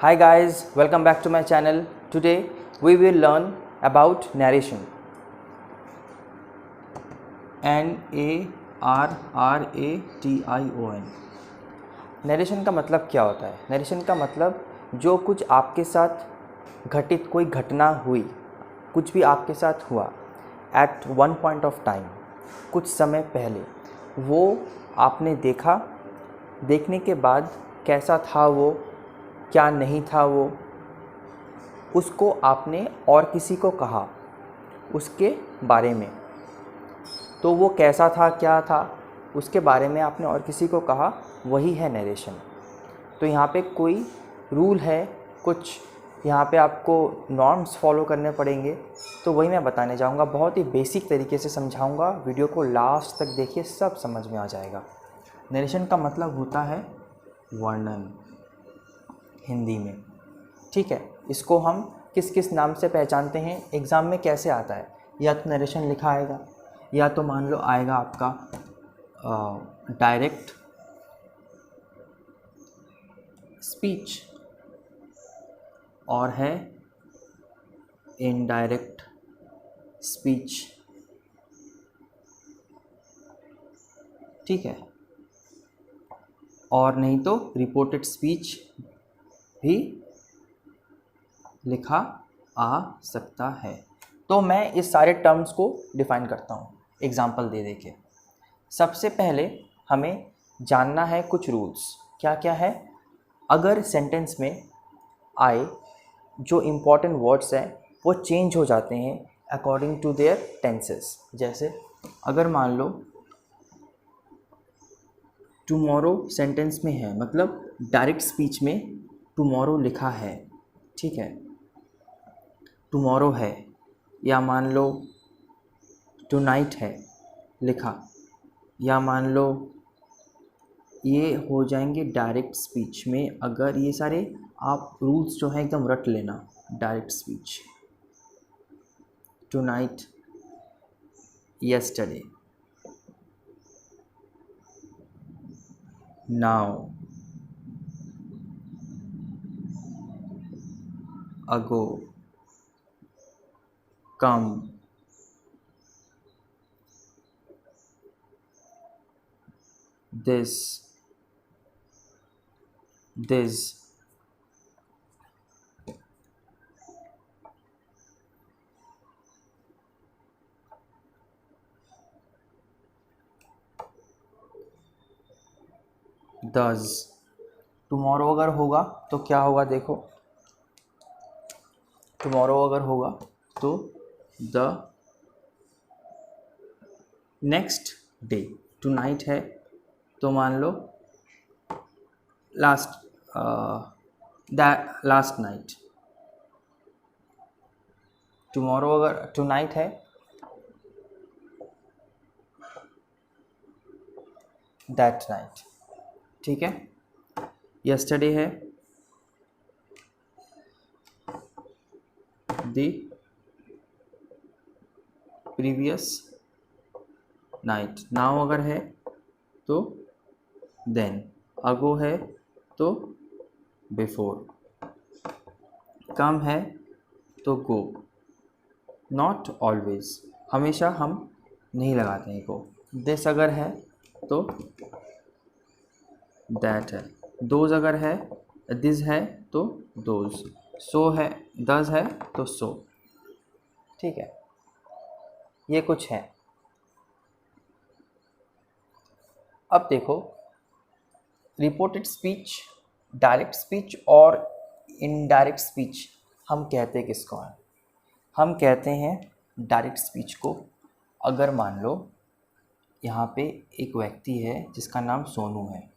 Hi guys, welcome back to my channel. Today we will learn about narration. Narration. Narration का मतलब क्या होता है? नरेशन का मतलब जो कुछ आपके साथ घटित कोई घटना हुई, कुछ भी आपके साथ हुआ at one point of time, कुछ समय पहले, वो आपने देखा, देखने के बाद कैसा था वो, क्या नहीं था वो, उसको आपने और किसी को कहा उसके बारे में। तो वो कैसा था, क्या था, उसके बारे में आपने और किसी को कहा, वही है नरेशन। तो यहाँ पे कोई रूल है, कुछ यहाँ पे आपको नॉर्म्स फॉलो करने पड़ेंगे, तो वही मैं बताने जाऊँगा। बहुत ही बेसिक तरीके से समझाऊँगा, वीडियो को लास्ट तक देखिए, सब समझ में आ जाएगा। नरेशन का मतलब होता है वर्णन हिंदी में, ठीक है। इसको हम किस किस नाम से पहचानते हैं, एग्ज़ाम में कैसे आता है? या तो नरेशन लिखा आएगा, या तो मान लो आएगा आपका डायरेक्ट स्पीच, और है इनडायरेक्ट स्पीच, ठीक है। और नहीं तो रिपोर्टेड स्पीच भी लिखा आ सकता है। तो मैं इस सारे टर्म्स को डिफ़ाइन करता हूँ एग्जाम्पल दे के। सबसे पहले हमें जानना है कुछ रूल्स। क्या क्या है? अगर सेंटेंस में आए जो इम्पॉर्टेंट वर्ड्स हैं वो चेंज हो जाते हैं अकॉर्डिंग टू देयर टेंसेस। जैसे अगर मान लो टुमारो सेंटेंस में है, मतलब डायरेक्ट स्पीच में टुमारो लिखा है, ठीक है, टुमारो है, या मान लो टुनाइट है लिखा, या मान लो ये हो जाएंगे डायरेक्ट स्पीच में। अगर ये सारे आप रूल्स जो हैं एकदम रट लेना। Direct speech, tonight, yesterday, now, ago, come, this, does। Tomorrow अगर होगा तो क्या होगा? देखो, टुमारो अगर होगा तो द नेक्स्ट डे। टुनाइट है तो मान लो लास्ट नाइट। टुमारो अगर टुनाइट है, दैट नाइट, ठीक है। यस्टरडे है, द प्रीवियस नाइट। नाउ अगर है तो देन, अगो है तो बिफोर, कम है तो गो। नॉट ऑलवेज, हमेशा हम नहीं लगाते हैं को। दिस अगर है तो दैट है। दोज अगर है, दिस है तो दोज। सो है, दस है तो सो, ठीक है। ये कुछ है। अब देखो, रिपोर्टेड स्पीच, डायरेक्ट स्पीच और इनडायरेक्ट स्पीच हम कहते किसको हैं? हम कहते हैं डायरेक्ट स्पीच को। अगर मान लो यहाँ पे एक व्यक्ति है जिसका नाम सोनू है।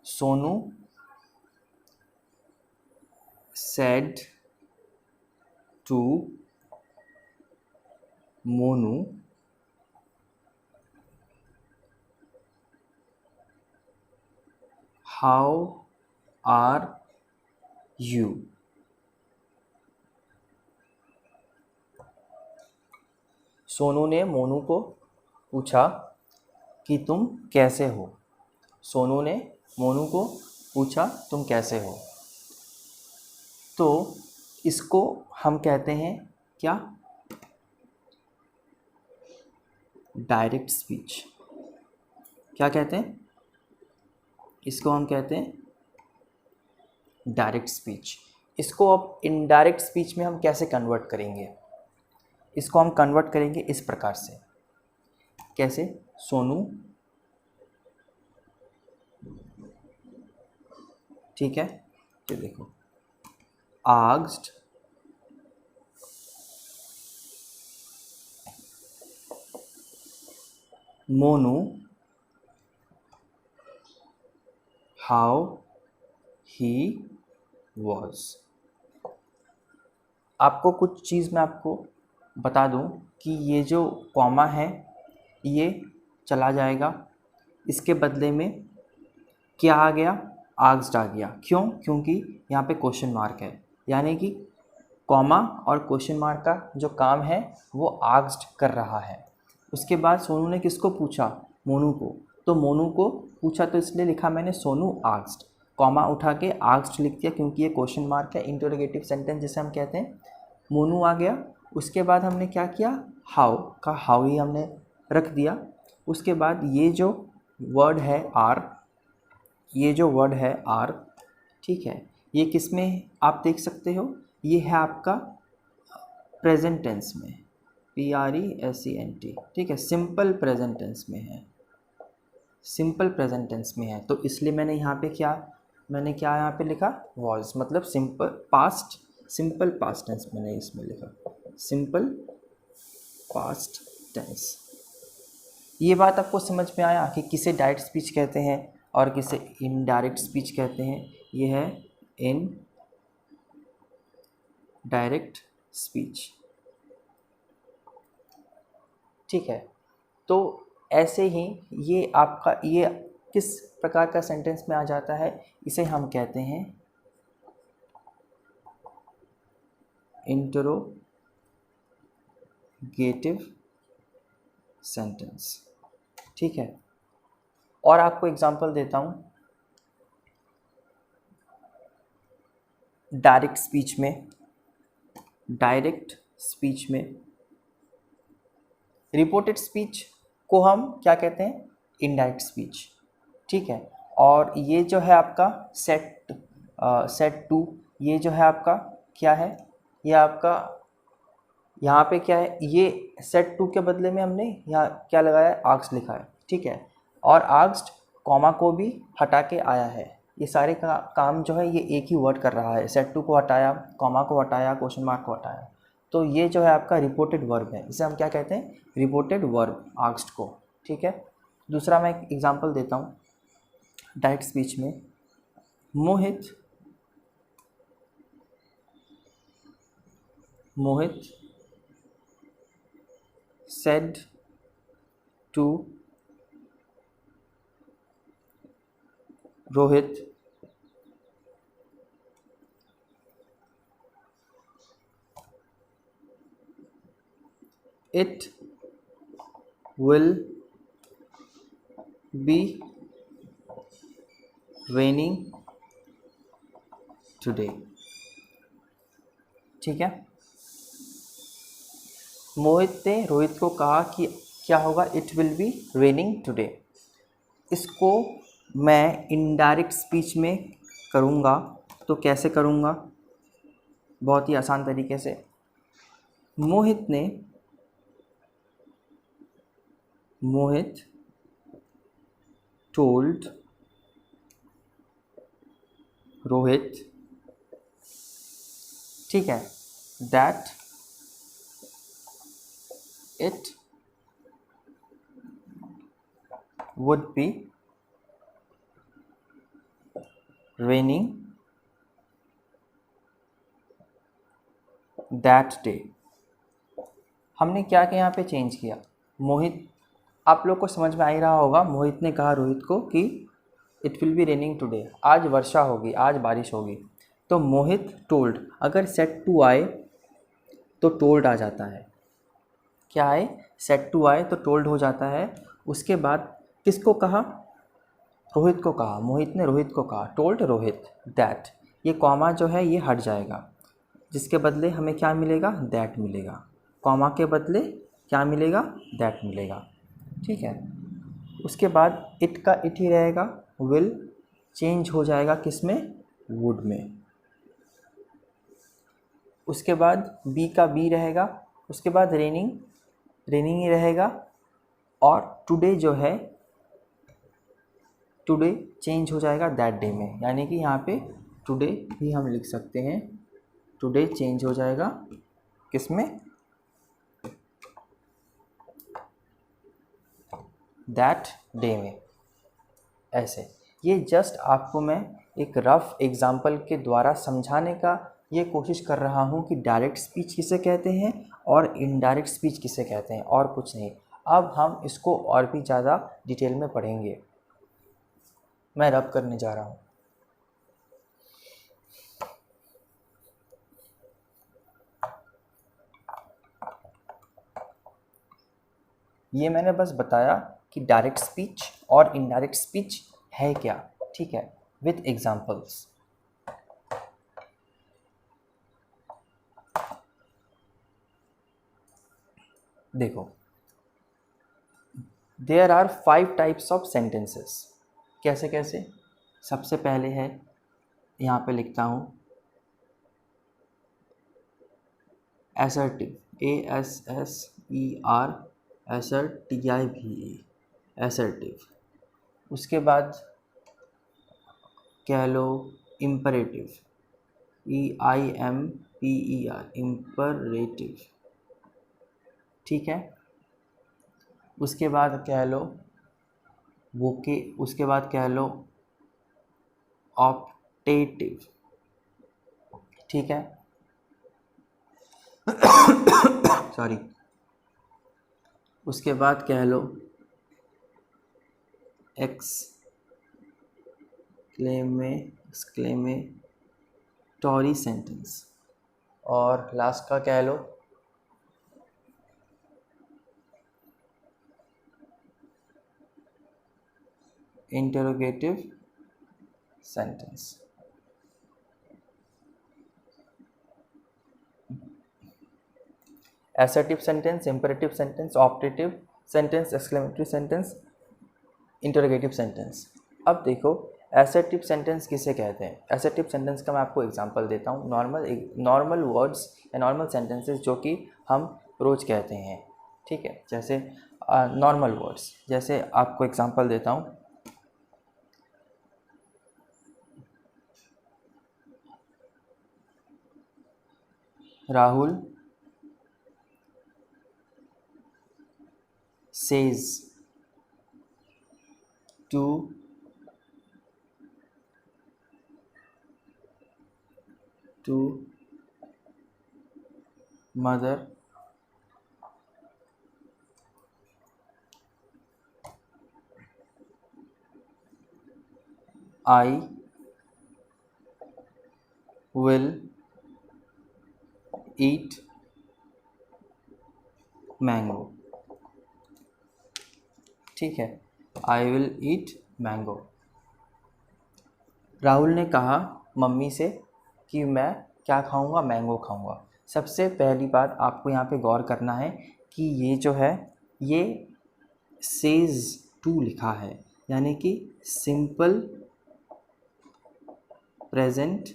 Sonu said to Monu how are you. Sonu ने मोनू को पूछा कि तुम कैसे हो। सोनू ने मोनू को पूछा तुम कैसे हो। तो इसको हम कहते हैं क्या? Direct speech. क्या कहते हैं? इसको हम कहते हैं डायरेक्ट स्पीच। इसको अब इनडायरेक्ट स्पीच में हम कैसे कन्वर्ट करेंगे? इसको हम कन्वर्ट करेंगे इस प्रकार से। कैसे? सोनू, ठीक है, ये देखो, asked Monu how he was. आपको कुछ चीज़ मैं आपको बता दूं कि ये जो कॉमा है ये चला जाएगा, इसके बदले में क्या आ गया? आस्क्ड आ गया। क्यों? क्योंकि यहाँ पे क्वेश्चन मार्क है, यानी कि कॉमा और क्वेश्चन मार्क का जो काम है वो आस्क्ड कर रहा है। उसके बाद सोनू ने किसको पूछा? मोनू को। तो मोनू को पूछा तो इसलिए लिखा मैंने सोनू आस्क्ड, कॉमा उठा के आस्क्ड लिख दिया क्योंकि ये क्वेश्चन मार्क है, इंटरोगेटिव सेंटेंस जिसे हम कहते हैं। मोनू आ गया। उसके बाद हमने क्या किया? हाउ का हाउ ही हमने रख दिया। उसके बाद ये जो वर्ड है आर, ये जो वर्ड है आर, ठीक है, ये किस में आप देख सकते हो? ये है आपका प्रेजेंट टेंस में, PRESENT, ठीक है, सिंपल प्रेजेंट टेंस में है, सिंपल प्रेजेंट टेंस में है। तो इसलिए मैंने यहाँ पे क्या यहाँ पे लिखा? वॉज, मतलब simple past, simple past tense मैंने इसमें लिखा, सिंपल पास्ट टेंस। ये बात आपको समझ में आया कि किसे डायरेक्ट स्पीच कहते हैं और किसे इनडायरेक्ट स्पीच कहते हैं? ये है इन डायरेक्ट स्पीच, ठीक है। तो ऐसे ही ये आपका ये किस प्रकार का सेंटेंस में आ जाता है? इसे हम कहते हैं इंटरोगेटिव सेंटेंस, ठीक है। और आपको एग्जांपल देता हूँ डायरेक्ट स्पीच में। डायरेक्ट स्पीच में रिपोर्टेड स्पीच को हम क्या कहते हैं? इनडायरेक्ट स्पीच, ठीक है। और ये जो है आपका सेट टू, ये जो है आपका क्या है? ये आपका यहाँ पे क्या है? ये सेट टू के बदले में हमने यहाँ क्या लगाया है? आस्क्ड लिखा है, ठीक है। और आस्क्ड कॉमा को भी हटा के आया है। ये सारे काम जो है ये एक ही वर्ड कर रहा है। सेट टू को हटाया, कॉमा को हटाया, क्वेश्चन मार्क को हटाया। तो ये जो है आपका रिपोर्टेड वर्ब है, इसे हम क्या कहते हैं? रिपोर्टेड वर्ब, आस्क्ड को, ठीक है। दूसरा मैं एक एग्जांपल देता हूँ डायरेक्ट स्पीच में। मोहित said to Rohit, it will be raining today, ठीक है। मोहित ने रोहित को कहा कि क्या होगा? It will be raining today. इसको मैं इनडायरेक्ट स्पीच में करूँगा तो कैसे करूँगा? बहुत ही आसान तरीके से। मोहित टोल्ड रोहित, ठीक है, that it would be raining that day। हमने क्या क्या यहाँ पे चेंज किया? मोहित, आप लोग को समझ में आ ही रहा होगा, मोहित ने कहा रोहित को कि it will be raining today, आज वर्षा होगी, आज बारिश होगी। तो मोहित टोल्ड, अगर सेट टू आए तो टोल्ड आ जाता है। क्या आए? सेट टू आए तो टोल्ड हो जाता है। उसके बाद किसको कहा? रोहित को कहा। मोहित ने रोहित को कहा, टोल्ड रोहित दैट ये कॉमा जो है ये हट जाएगा, जिसके बदले हमें क्या मिलेगा, दैट मिलेगा। कॉमा के बदले क्या मिलेगा, दैट मिलेगा। ठीक है। उसके बाद इट का इट ही रहेगा, विल चेंज हो जाएगा किस में, वुड में। उसके बाद बी का बी रहेगा, उसके बाद रेनिंग, रेनिंग ही रहेगा। और टुडे जो है, टुडे चेंज हो जाएगा दैट डे में, यानी कि यहाँ पे टुडे भी हम लिख सकते हैं, टुडे चेंज हो जाएगा किस में, दैट डे में। ऐसे ये जस्ट आपको मैं एक रफ एग्जांपल के द्वारा समझाने का ये कोशिश कर रहा हूँ कि डायरेक्ट स्पीच किसे कहते हैं और इनडायरेक्ट स्पीच किसे कहते हैं, और कुछ नहीं। अब हम इसको और भी ज़्यादा डिटेल में पढ़ेंगे। मैं रब करने जा रहा हूँ। ये मैंने बस बताया कि डायरेक्ट स्पीच और इनडायरेक्ट स्पीच है क्या, ठीक है, विथ एग्जांपल्स। देखो, there are 5 types of sentences. कैसे कैसे? सबसे पहले है, यहाँ पे लिखता हूँ, assertive, ASSER, ASSERTIVE, assertive। उसके बाद कह लो imperative, EIMPER, imperative, ठीक है। उसके बाद कह लो उसके बाद कह लो optative, ठीक है। सॉरी। उसके बाद कह लो exclamatory सेंटेंस, और लास्ट का कह लो interrogative sentence. assertive sentence, imperative sentence, optative sentence, exclamatory sentence, interrogative sentence. अब देखो, assertive सेंटेंस किसे कहते हैं। assertive सेंटेंस का मैं आपको एग्जांपल देता हूँ। नॉर्मल वर्ड्स या नॉर्मल सेंटेंसेस जो कि हम रोज़ कहते हैं, ठीक है। जैसे नॉर्मल वर्ड्स, जैसे आपको एग्जांपल देता हूँ, Rahul says to mother, I will eat mango, ठीक है। आई विल ईट मैंगो। राहुल ने कहा मम्मी से कि मैं क्या खाऊंगा, मैंगो खाऊंगा। सबसे पहली बात आपको यहाँ पे गौर करना है कि ये जो है ये सेज टू लिखा है, यानी कि सिंपल प्रेजेंट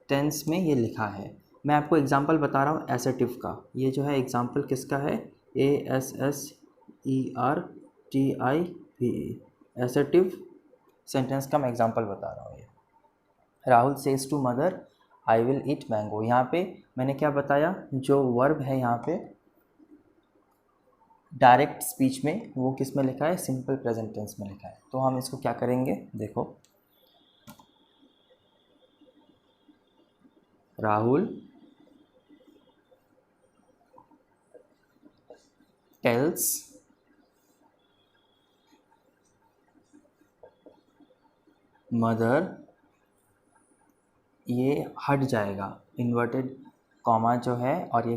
टेंस में ये लिखा है। मैं आपको एग्जांपल बता रहा हूँ एसर्टिव का। ये जो है एग्जांपल किसका है, ASSERTIVE, एसर्टिव सेंटेंस का मैं एग्जांपल बता रहा हूँ। ये Rahul says to mother I will eat mango. यहाँ पे मैंने क्या बताया, जो वर्ब है यहाँ पे डायरेक्ट स्पीच में वो किस में लिखा है, सिंपल प्रेजेंट टेंस में लिखा है। तो हम इसको क्या करेंगे, देखो, राहुल टेल्स मदर, ये हट जाएगा, इन्वर्टेड कॉमा जो है और ये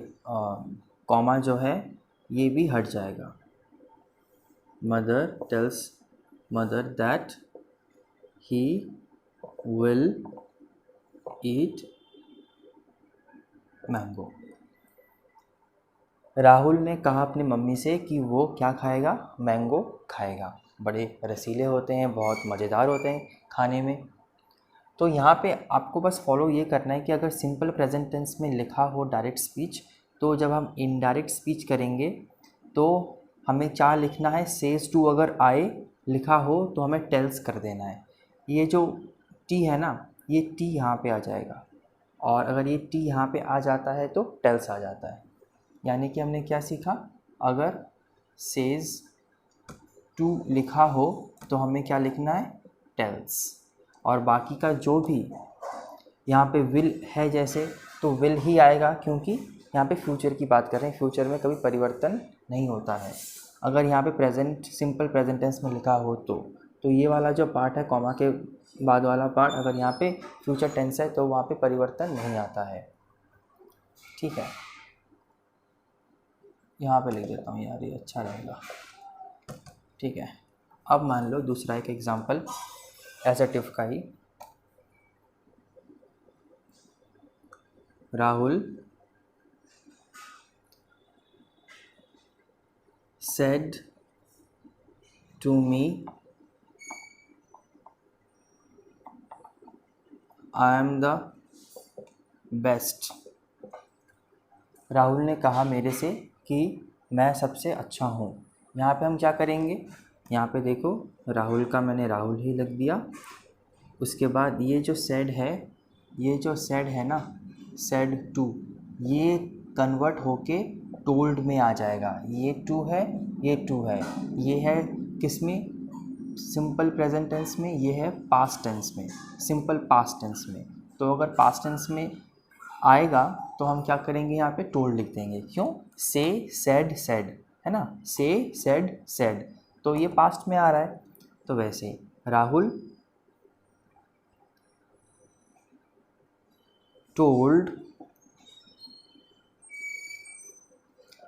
कॉमा जो है ये भी हट जाएगा। Mother tells mother that he will eat mango. Rahul ने कहा अपनी मम्मी से कि वो क्या खाएगा, मैंगो खाएगा। बड़े रसीले होते हैं, बहुत मज़ेदार होते हैं खाने में। तो यहाँ पे आपको बस फॉलो ये करना है कि अगर सिंपल प्रेजेंट टेंस में लिखा हो डायरेक्ट स्पीच, तो जब हम इनडायरेक्ट स्पीच करेंगे तो हमें क्या लिखना है, सेज टू अगर आए लिखा हो तो हमें टेल्स कर देना है। ये जो टी है ना, ये टी यहाँ पे आ जाएगा, और अगर ये टी यहाँ पे आ जाता है तो टेल्स आ जाता है। यानी कि हमने क्या सीखा, अगर सेज टू लिखा हो तो हमें क्या लिखना है, टेल्स। और बाकी का जो भी यहाँ पे विल है जैसे, तो विल ही आएगा, क्योंकि यहाँ पे फ्यूचर की बात कर रहे हैं, फ्यूचर में कभी परिवर्तन नहीं होता है। अगर यहाँ पे प्रेजेंट, सिंपल प्रेजेंट टेंस में लिखा हो तो ये वाला जो पार्ट है, कॉमा के बाद वाला पार्ट, अगर यहाँ पे फ्यूचर टेंस है तो वहाँ पे परिवर्तन नहीं आता है। ठीक है, यहाँ पे लिख देता हूँ यार, ये अच्छा रहेगा। ठीक है, अब मान लो दूसरा एक एग्जांपल एसेटिव का ही। Rahul said to me I am the best। Rahul ने कहा मेरे से कि मैं सबसे अच्छा हूँ। यहाँ पे हम क्या करेंगे, यहाँ पे देखो राहुल का मैंने राहुल ही लिख दिया। उसके बाद ये जो सेड है, ये जो सेड है ना, सेड टू, ये कन्वर्ट होके टोल्ड में आ जाएगा। ये टू है, ये टू है, ये है किस में, सिंपल प्रेजेंट टेंस में, ये है पास्ट टेंस में, सिंपल पास्ट टेंस में। तो अगर पास्ट टेंस में आएगा तो हम क्या करेंगे, यहाँ पे टोल्ड लिख देंगे। क्यों, से सेड सेड है ना, से सेड सेड, तो ये पास्ट में आ रहा है। तो वैसे ही राहुल टोल्ड,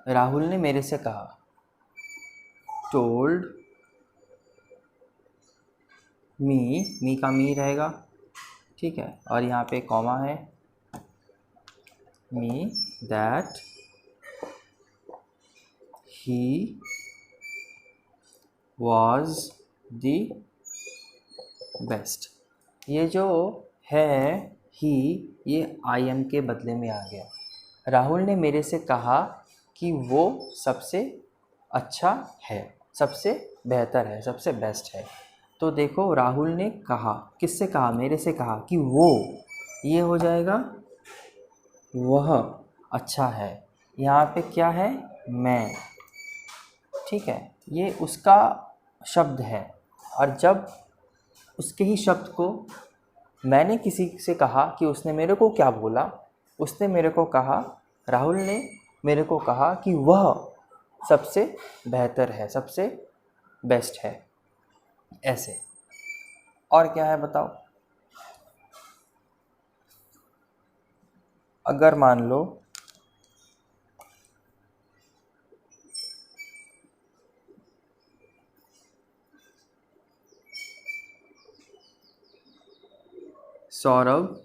राहुल ने मेरे से कहा, टोल्ड मी का मी रहेगा, ठीक है, और यहाँ पे कॉमा है, me that he was the best. ये जो है ही, ये आई एम के बदले में आ गया। राहुल ने मेरे से कहा कि वो सबसे अच्छा है, सबसे बेहतर है, सबसे बेस्ट है। तो देखो राहुल ने कहा, किससे कहा, मेरे से कहा कि वो, ये हो जाएगा वह अच्छा है। यहाँ पे क्या है, मैं, ठीक है, ये उसका शब्द है। और जब उसके ही शब्द को मैंने किसी से कहा कि उसने मेरे को क्या बोला, उसने मेरे को कहा, राहुल ने मेरे को कहा कि वह सबसे बेहतर है, सबसे बेस्ट है। ऐसे और क्या है बताओ। अगर मान लो Saurabh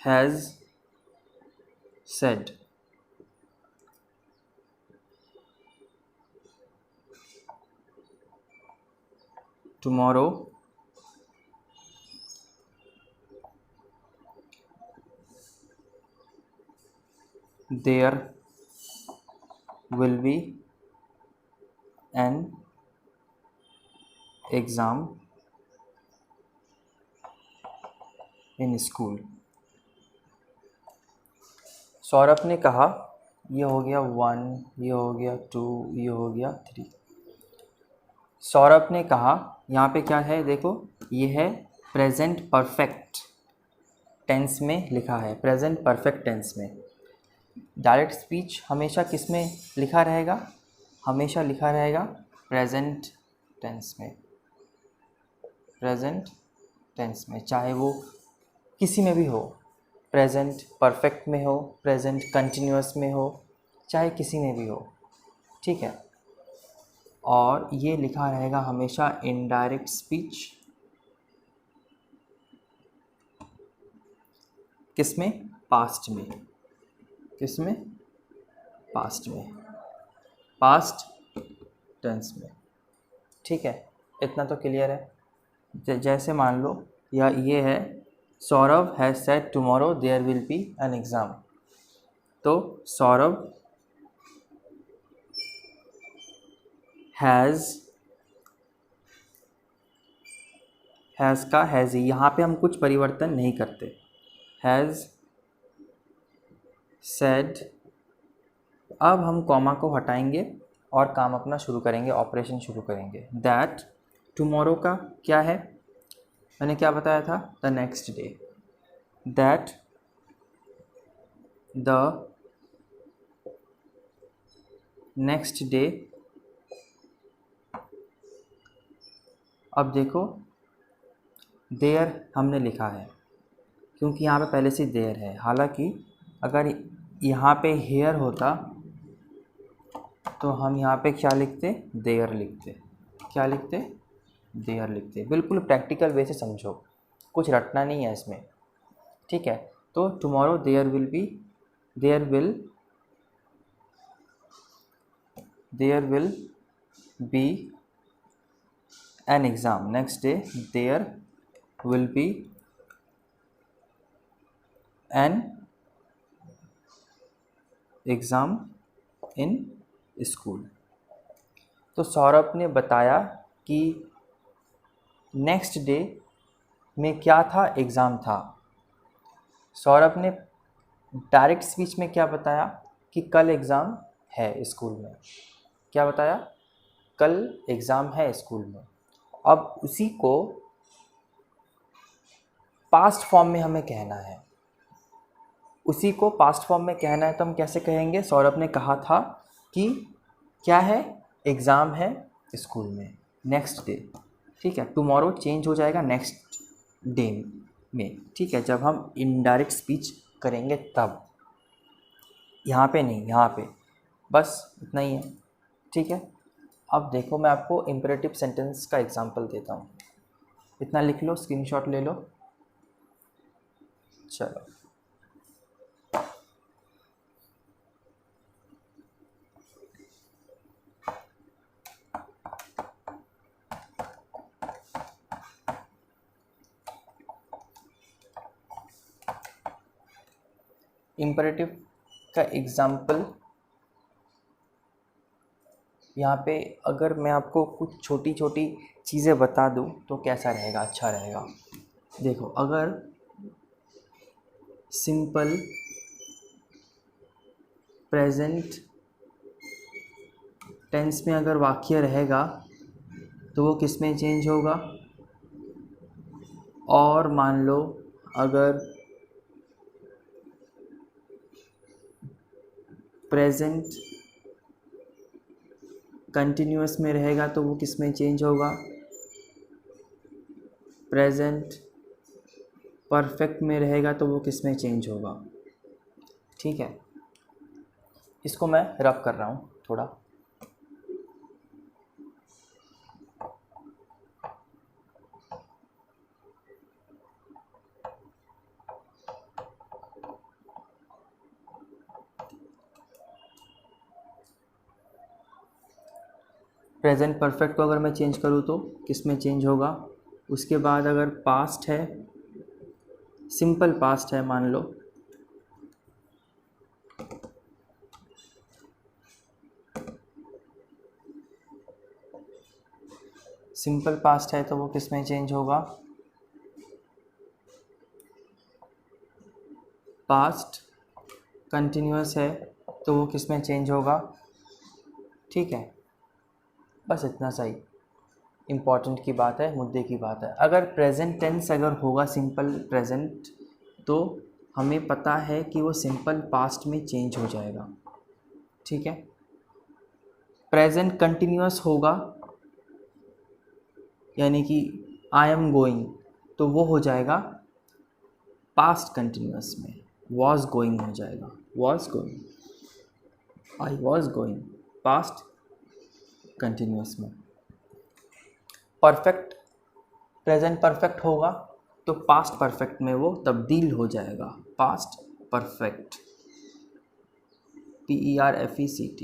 has said tomorrow there will be an exam in school। Saurabh ने कहा, ये हो गया 1, ये हो गया 2, ये हो गया 3। सौरभ ने कहा, यहाँ पे क्या है देखो, ये है प्रेजेंट परफेक्ट टेंस में लिखा है, प्रेजेंट परफेक्ट टेंस में। डायरेक्ट स्पीच हमेशा किस में लिखा रहेगा, हमेशा लिखा रहेगा प्रेजेंट टेंस में, प्रेजेंट टेंस में, चाहे वो किसी में भी हो, प्रेजेंट परफेक्ट में हो, प्रेजेंट कंटिन्यूअस में हो, चाहे किसी में भी हो। ठीक है, और ये लिखा रहेगा हमेशा इनडायरेक्ट स्पीच। किसमें? पास्ट में। किसमें? पास्ट में, पास्ट टेंस में। ठीक है, इतना तो क्लियर है। जैसे मान लो या ये है, Saurabh has said tomorrow there will be an exam. तो सौरभ हैज़ का हैज़ ही, यहाँ पे हम कुछ परिवर्तन नहीं करते। हैज़ सेड, अब हम कॉमा को हटाएंगे और काम अपना शुरू करेंगे, ऑपरेशन शुरू करेंगे। दैट टुमारो का क्या है, मैंने क्या बताया था? The next day. That the next day. अब देखो देयर हमने लिखा है क्योंकि यहाँ पे पहले से देयर है। हालांकि अगर यहाँ पे हेयर होता तो हम यहाँ पे क्या लिखते? देयर लिखते। क्या लिखते? देयर लिखते। बिल्कुल प्रैक्टिकल वे से समझो, कुछ रटना नहीं है इसमें। ठीक है, तो tomorrow there will be an exam. Next day there will be an exam in school. तो सौरभ ने बताया कि नेक्स्ट डे में क्या था? एग्ज़ाम था। सौरभ ने डायरेक्ट स्पीच में क्या बताया? कि कल एग्ज़ाम है स्कूल में। क्या बताया? कल एग्ज़ाम है स्कूल में। अब उसी को पास्ट फॉर्म में हमें कहना है। उसी को पास्ट फॉर्म में कहना है तो हम कैसे कहेंगे? सौरभ ने कहा था कि क्या है? एग्ज़ाम है स्कूल में, नेक्स्ट डे। ठीक है, टुमारो चेंज हो जाएगा नेक्स्ट डे में। ठीक है, जब हम इनडायरेक्ट स्पीच करेंगे तब, यहाँ पे नहीं, यहाँ पे बस इतना ही है। ठीक है, अब देखो मैं आपको इम्पेरेटिव सेंटेंस का एग्जांपल देता हूँ। इतना लिख लो, स्क्रीनशॉट ले लो। चलो, इम्पेरेटिव का एग्जांपल यहाँ पे अगर मैं आपको कुछ छोटी छोटी चीज़ें बता दूँ तो कैसा रहेगा? अच्छा रहेगा। देखो, अगर सिंपल प्रेजेंट टेंस में अगर वाक्य रहेगा तो वो किस में चेंज होगा? और मान लो अगर प्रेजेंट कंटिन्यूअस में रहेगा तो वो किस में चेंज होगा? प्रेजेंट परफेक्ट में रहेगा तो वो किस में चेंज होगा? ठीक है, इसको मैं रब कर रहा हूँ थोड़ा। प्रेजेंट परफेक्ट को अगर मैं चेंज करूँ तो किस में चेंज होगा? उसके बाद अगर पास्ट है, सिंपल पास्ट है मान लो, सिंपल पास्ट है तो वो किस में चेंज होगा? पास्ट कंटिन्यूअस है तो वो किस में चेंज होगा? ठीक है, बस इतना सही इम्पॉर्टेंट की बात है, मुद्दे की बात है। अगर प्रेजेंट टेंस अगर होगा सिंपल प्रेजेंट तो हमें पता है कि वो सिंपल पास्ट में चेंज हो जाएगा। ठीक है, प्रेजेंट कंटिन्यूअस होगा यानी कि आई एम गोइंग तो वो हो जाएगा पास्ट कंटिन्यूअस में, वॉज गोइंग हो जाएगा। Was going, I was going, past continuous में। परफेक्ट प्रेजेंट परफेक्ट होगा तो पास्ट परफेक्ट में वो तब्दील हो जाएगा। Past perfect, PERFECT।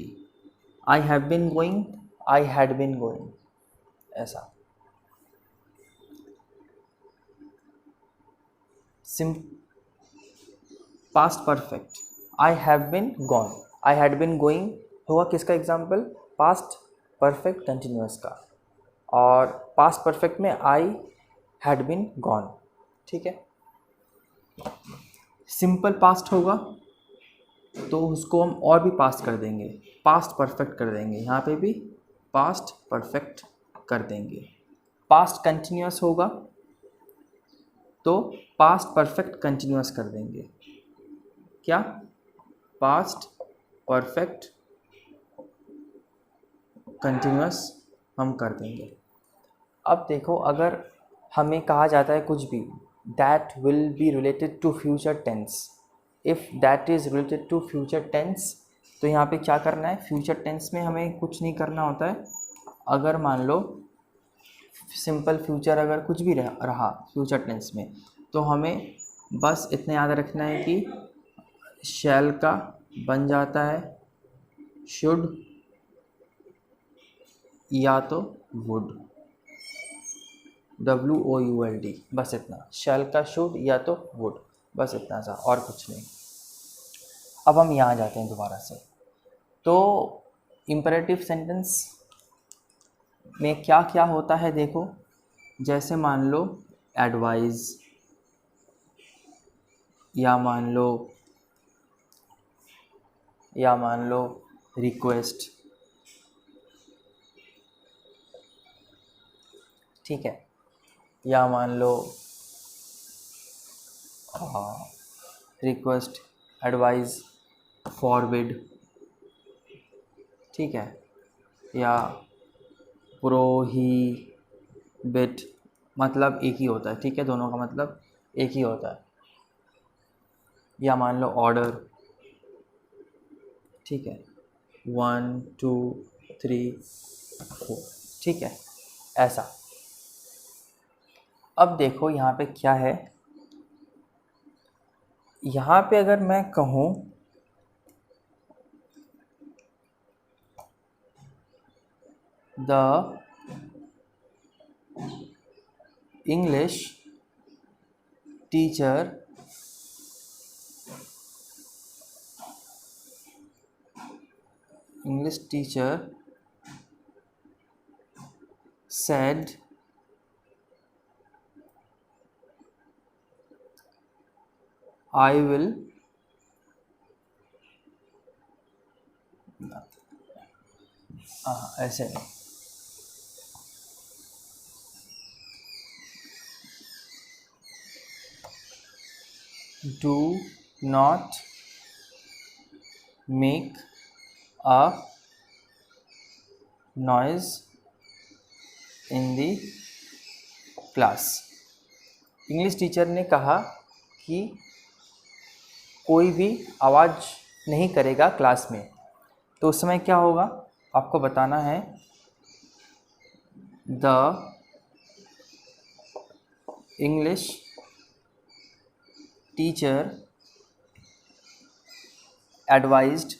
I have been going, I had been going, ऐसा। सिम past perfect, I have been gone, I had been going होगा किसका एग्जाम्पल? पास्ट परफेक्ट कंटिन्यूस का। और पास्ट परफेक्ट में आई हैड बिन गॉन, ठीक है। सिंपल पास्ट होगा तो उसको हम और भी पास्ट कर देंगे, पास्ट परफेक्ट कर देंगे, यहाँ पे भी पास्ट परफेक्ट कर देंगे। पास्ट कंटिन्यूस होगा तो पास्ट परफेक्ट कंटिन्यूस कर देंगे। क्या? पास्ट परफेक्ट कंटिन्यूस हम कर देंगे। अब देखो, अगर हमें कहा जाता है कुछ भी, that will be related to future tense, if that is related to future tense, तो यहाँ पे क्या करना है? फ्यूचर टेंस में हमें कुछ नहीं करना होता है। अगर मान लो सिंपल फ्यूचर अगर कुछ भी रहा फ्यूचर टेंस में, तो हमें बस इतना याद रखना है कि शैल का बन जाता है शुड या तो वुड, WOULD, बस इतना। शैल का शुड या तो वुड, बस इतना सा, और कुछ नहीं। अब हम यहाँ जाते हैं दोबारा से। तो इम्परेटिव सेंटेंस में क्या क्या होता है देखो, जैसे मान लो एडवाइज, या मान लो रिक्वेस्ट, ठीक है, या मान लो रिक्वेस्ट, एडवाइस, फॉरवर्ड, ठीक है, या प्रोहिबिट, मतलब एक ही होता है, ठीक है, दोनों का मतलब एक ही होता है। या मान लो ऑर्डर, ठीक है, 1 2 3 4, ठीक है, ऐसा। अब देखो यहाँ पे क्या है, यहाँ पे अगर मैं कहूँ the English teacher said I will ऐसे नहीं, do not make a noise in the class। English teacher ने कहा कि कोई भी आवाज़ नहीं करेगा क्लास में, तो उस समय क्या होगा आपको बताना है। द इंग्लिश टीचर एडवाइज्ड,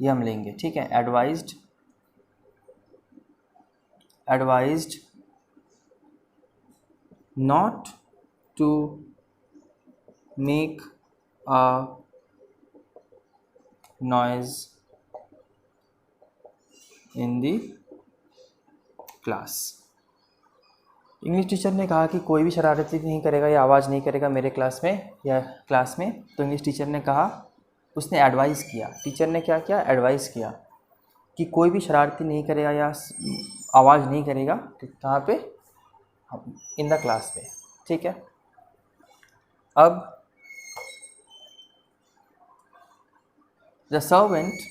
ये हम लेंगे, ठीक है, advised not to make a noise in the class. English teacher ने कहा कि कोई भी शरारती नहीं करेगा या आवाज़ नहीं करेगा मेरे क्लास में या क्लास में। तो इंग्लिश टीचर ने कहा, उसने एडवाइस किया, टीचर ने क्या किया? एडवाइस किया कि कोई भी शरारती नहीं करेगा या आवाज़ नहीं करेगा, कहाँ पे? इन द क्लास में, ठीक है। अब the servant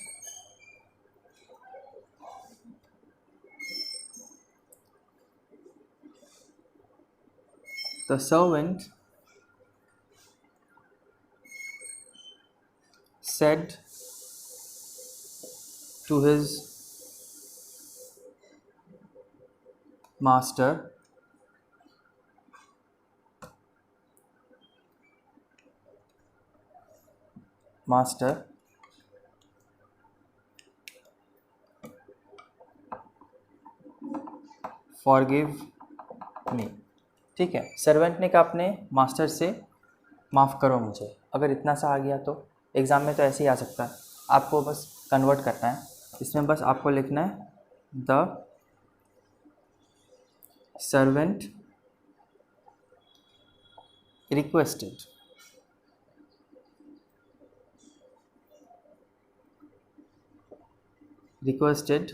said to his master forgive me। ठीक है, सर्वेंट ने कहा अपने मास्टर से माफ़ करो मुझे। अगर इतना सा आ गया तो एग्ज़ाम में तो ऐसे ही आ सकता है, आपको बस कन्वर्ट करना है। इसमें बस आपको लिखना है the servant requested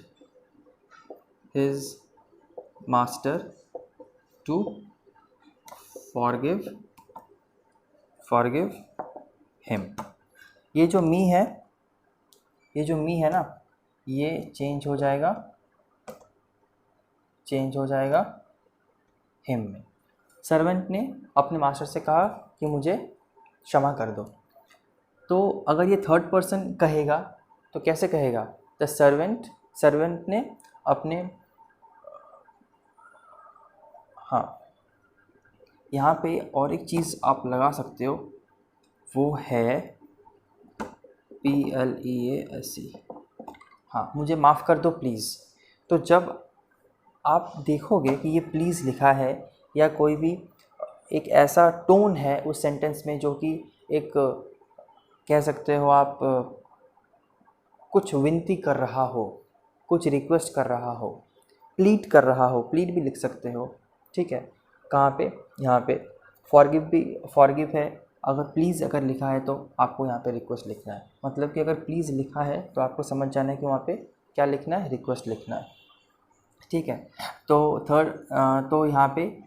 his master to forgive him। ये जो मी है, ना, ये चेंज हो जाएगा हिम में। सर्वेंट ने अपने मास्टर से कहा कि मुझे क्षमा कर दो। तो अगर ये थर्ड पर्सन कहेगा तो कैसे कहेगा? द सर्वेंट ने अपने, हाँ, यहाँ पे और एक चीज़ आप लगा सकते हो, वो है PLEASE। हाँ, मुझे माफ़ कर दो प्लीज़। तो जब आप देखोगे कि ये प्लीज़ लिखा है या कोई भी एक ऐसा टोन है उस सेंटेंस में जो कि एक, कह सकते हो आप, कुछ विनती कर रहा हो, कुछ रिक्वेस्ट कर रहा हो, प्लीड कर रहा हो, प्लीड भी लिख सकते हो। ठीक है, कहाँ पे? यहाँ पे फॉरगिव है। अगर प्लीज़ अगर लिखा है तो आपको यहाँ पे रिक्वेस्ट लिखना है। मतलब कि अगर प्लीज़ लिखा है तो आपको समझ जाना है कि वहाँ पे क्या लिखना है, रिक्वेस्ट लिखना है। ठीक है, तो यहाँ पे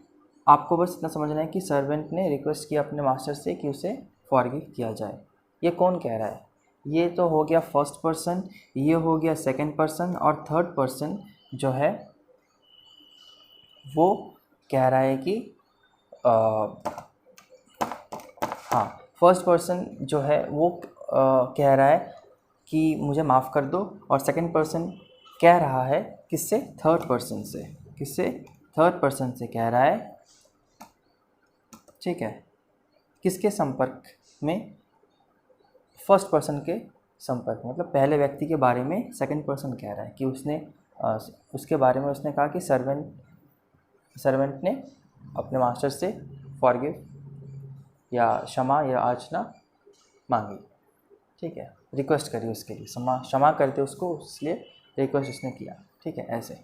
आपको बस इतना समझना है कि सर्वेंट ने रिक्वेस्ट किया अपने मास्टर से कि उसे फॉरगिव किया जाए। ये कौन कह रहा है? ये तो हो गया फर्स्ट पर्सन, ये हो गया सेकंड पर्सन, और थर्ड पर्सन जो है वो कह रहा है कि हाँ, फर्स्ट पर्सन जो है वो कह रहा है कि मुझे माफ़ कर दो, और सेकंड पर्सन कह रहा है किससे? थर्ड पर्सन से। किससे? थर्ड पर्सन से कह रहा है। ठीक है, किसके संपर्क में? फर्स्ट पर्सन के संपर्क, मतलब पहले व्यक्ति के बारे में सेकंड पर्सन कह रहा है कि उसके बारे में उसने कहा कि सर्वेंट ने अपने मास्टर से फॉरगिव या क्षमा या याचना मांगी। ठीक है, रिक्वेस्ट करी उसके लिए, क्षमा करते उसको, इसलिए रिक्वेस्ट उसने किया। ठीक है, ऐसे।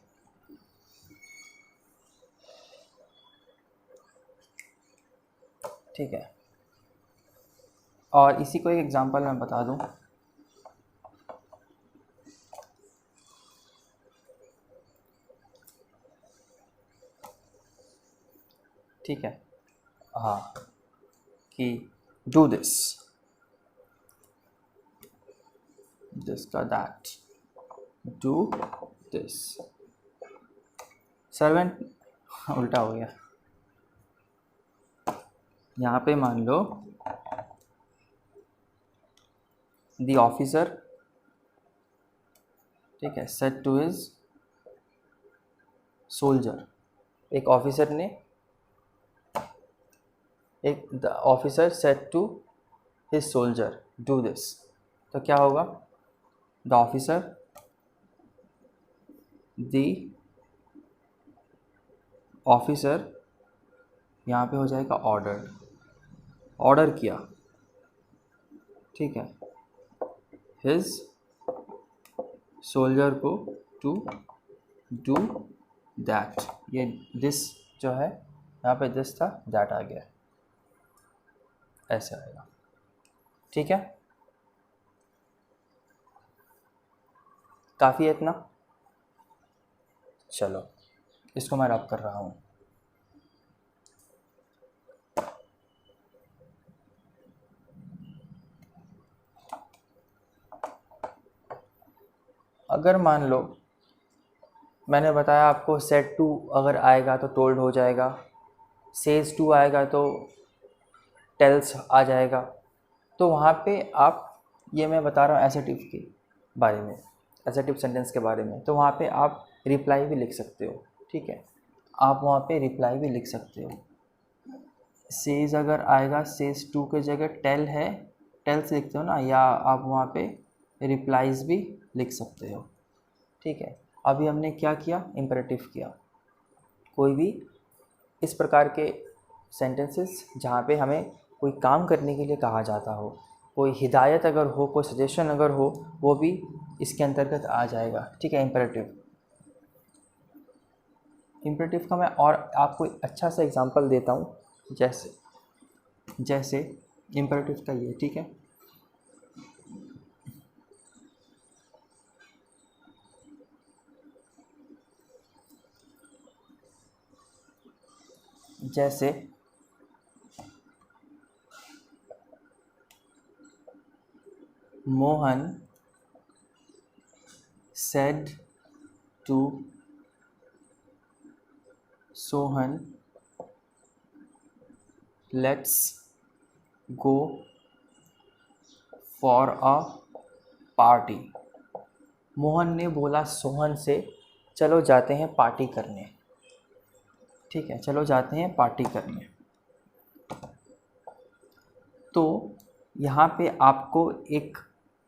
ठीक है, और इसी को एक एग्जांपल मैं बता दूं। ठीक है, हाँ, कि डू दिस का दैट, डू दिस। सर्वेंट उल्टा हो गया। यहाँ पे मान लो द ऑफिसर, ठीक है, सेड टू हिज सोल्जर। एक ऑफिसर ने the officer said to his soldier do this. तो क्या होगा? द ऑफिसर यहाँ पे हो जाएगा ऑर्डर किया। ठीक है, हिज सोल्जर को टू डू दैट। ये दिस जो है यहाँ पे दिस था, दैट आ गया, ऐसे आएगा। ठीक है, काफ़ी है इतना। चलो, इसको मैं रब कर रहा हूँ। अगर मान लो मैंने बताया आपको सेड टू अगर आएगा तो टोल्ड हो जाएगा, सेज टू आएगा तो टेल्स आ जाएगा। तो वहाँ पे आप, ये मैं बता रहा हूँ एसेटिव के बारे में, एसेटिव सेंटेंस के बारे में, तो वहाँ पे आप रिप्लाई भी लिख सकते हो, ठीक है, आप वहाँ पे रिप्लाई भी लिख सकते हो। सेज अगर आएगा, सेज टू के जगह टेल है, टेल से लिखते हो ना, या आप वहाँ पे रिप्लाइज भी लिख सकते हो, ठीक है। अभी हमने क्या किया, इम्परेटिव किया। कोई भी इस प्रकार के सेंटेंसेस जहाँ पे हमें कोई काम करने के लिए कहा जाता हो, कोई हिदायत अगर हो, कोई सजेशन अगर हो, वो भी इसके अंतर्गत आ जाएगा, ठीक है। इम्परेटिव का मैं और आपको अच्छा सा एग्जांपल देता हूँ, जैसे इम्परेटिव का ये, ठीक है। जैसे Mohan said to Sohan let's go for a party. Mohan ने बोला सोहन से, चलो जाते हैं पार्टी करने, ठीक है, चलो जाते हैं पार्टी करने। तो यहाँ पे आपको एक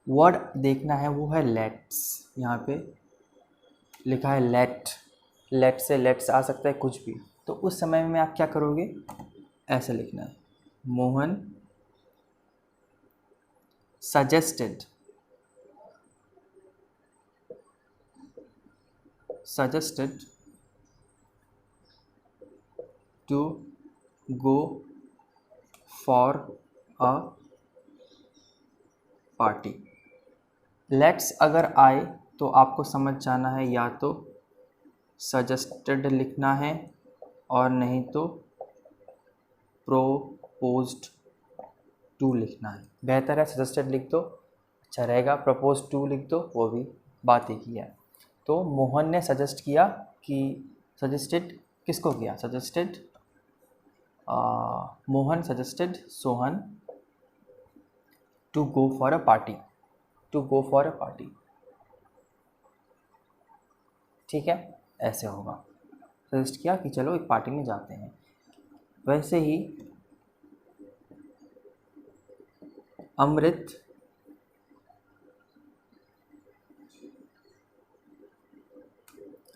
वर्ड देखना है, वो है लेट्स। यहाँ पे लिखा है लेट से लेट्स आ सकता है कुछ भी, तो उस समय में आप क्या करोगे, ऐसे लिखना है, Mohan suggested to go for a party. Let's अगर आए तो आपको समझ जाना है, या तो सजेस्टेड लिखना है और नहीं तो प्रोपोज्ड टू लिखना है। बेहतर है सजेस्टेड लिख दो, अच्छा रहेगा, प्रपोज टू लिख दो, वो भी बात एक ही है। तो मोहन ने सजेस्ट किया कि, सजेस्टेड किसको किया, Mohan suggested Sohan to go for a party, ठीक है, ऐसे होगा। सजेस्ट किया कि चलो एक पार्टी में जाते हैं। वैसे ही Amrit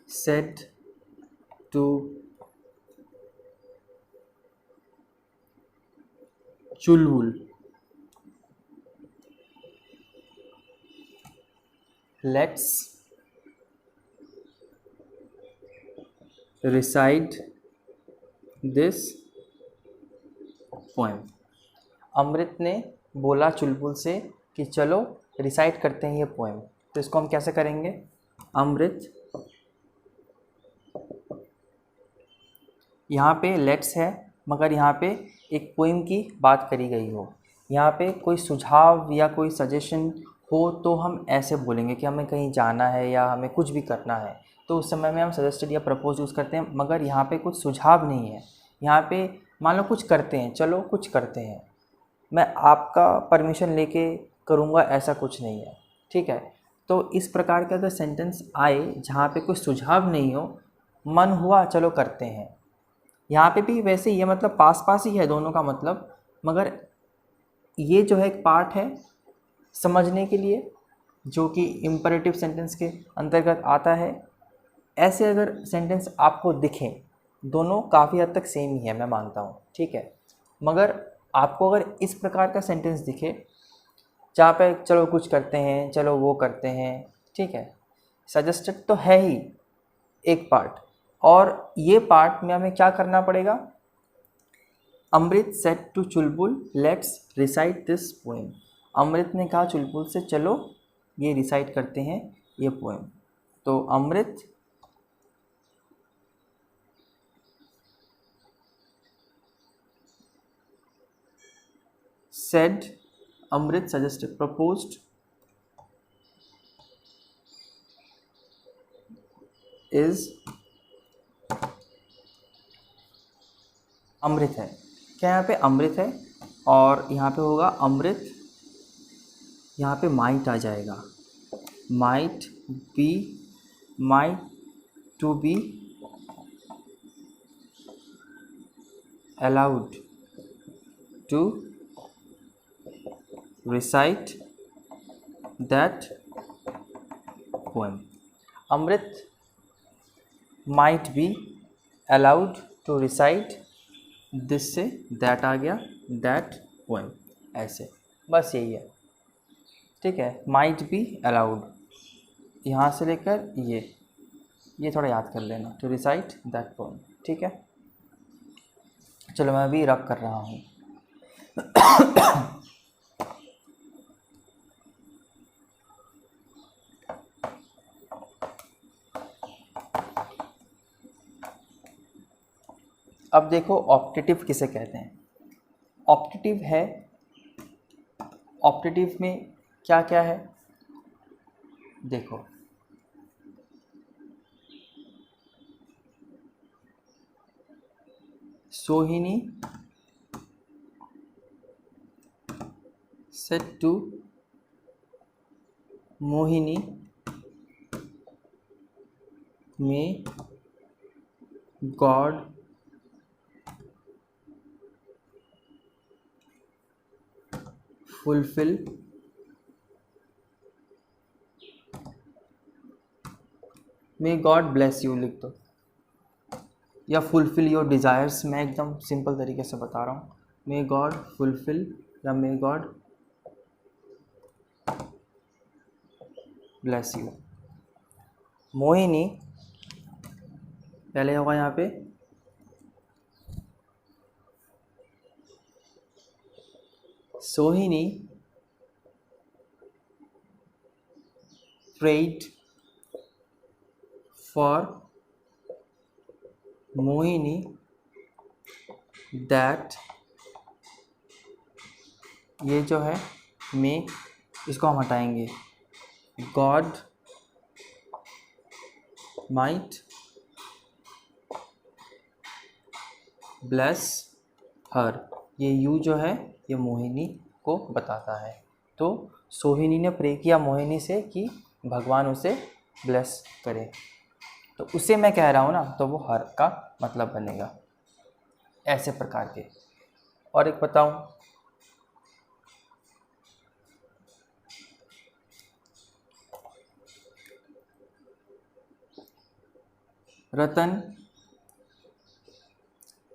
said to Chulbul let's recite this poem. Amrit ने बोला चुलबुल से कि चलो रिसाइट करते हैं ये पोएम। तो इसको हम कैसे करेंगे, अमृत, यहाँ पे लेट्स है, मगर यहाँ पे एक पोएम की बात करी गई हो, यहाँ पे कोई सुझाव या कोई सजेशन हो तो हम ऐसे बोलेंगे कि हमें कहीं जाना है या हमें कुछ भी करना है, तो उस समय में हम सजेस्टेड या प्रपोज यूज़ करते हैं। मगर यहाँ पे कुछ सुझाव नहीं है, यहाँ पे मान लो कुछ करते हैं, चलो कुछ करते हैं, मैं आपका परमिशन लेके करूँगा, ऐसा कुछ नहीं है, ठीक है। तो इस प्रकार का अगर सेंटेंस आए जहाँ पे कोई सुझाव नहीं हो, मन हुआ चलो करते हैं, यहाँ पे भी वैसे ये मतलब पास पास ही है दोनों का मतलब, मगर ये जो है एक पार्ट है समझने के लिए जो कि इम्परेटिव सेंटेंस के अंतर्गत आता है। ऐसे अगर सेंटेंस आपको दिखें, दोनों काफ़ी हद तक सेम ही है, मैं मानता हूँ, ठीक है। मगर आपको अगर इस प्रकार का सेंटेंस दिखे जहाँ पे चलो कुछ करते हैं, चलो वो करते हैं, ठीक है, सजेस्टेड तो है ही एक पार्ट, और ये पार्ट में हमें क्या करना पड़ेगा, Amrit said to Chulbul let's recite this poem. Amrit ने कहा चुलबुल से चलो ये रिसाइट करते हैं ये पोएम। तो अमृत said, Amrit suggested, proposed is अमृत है। क्या यहाँ पे अमृत है, और यहाँ पे होगा अमृत, यहाँ पे माइट आ जाएगा, might be, might to be allowed to recite that poem. Amrit might be allowed to recite, this से दैट आ गया, दैट पोएम, ऐसे बस यही है, ठीक है। माइट बी अलाउड, यहाँ से लेकर ये थोड़ा याद कर लेना, टू रिसाइट दैट पोएम, ठीक है। चलो मैं अभी रब कर रहा हूँ। अब देखो ऑप्टेटिव किसे कहते हैं। ऑप्टेटिव है, ऑप्टेटिव में क्या क्या है देखो, सोहिनी said to Mohini may God fulfill may God bless you लिख दो, या फुलफिल योर डिज़ायर्स, मैं एकदम सिंपल तरीके से बता रहा हूँ, मे गॉड फुलफिल या may God bless you. Mohini पहले होगा यहाँ पे सोहिनी prayed for मोहिनी that, ये जो है मे, इसको हम हटाएंगे, गॉड माइट ब्लेस हर, ये यू जो है ये मोहिनी को बताता है। तो सोहिनी ने प्रे किया मोहिनी से कि भगवान उसे ब्लेस करे, तो उसे मैं कह रहा हूँ ना, तो वो हर का मतलब बनेगा, ऐसे प्रकार के। और एक बताऊँ, रतन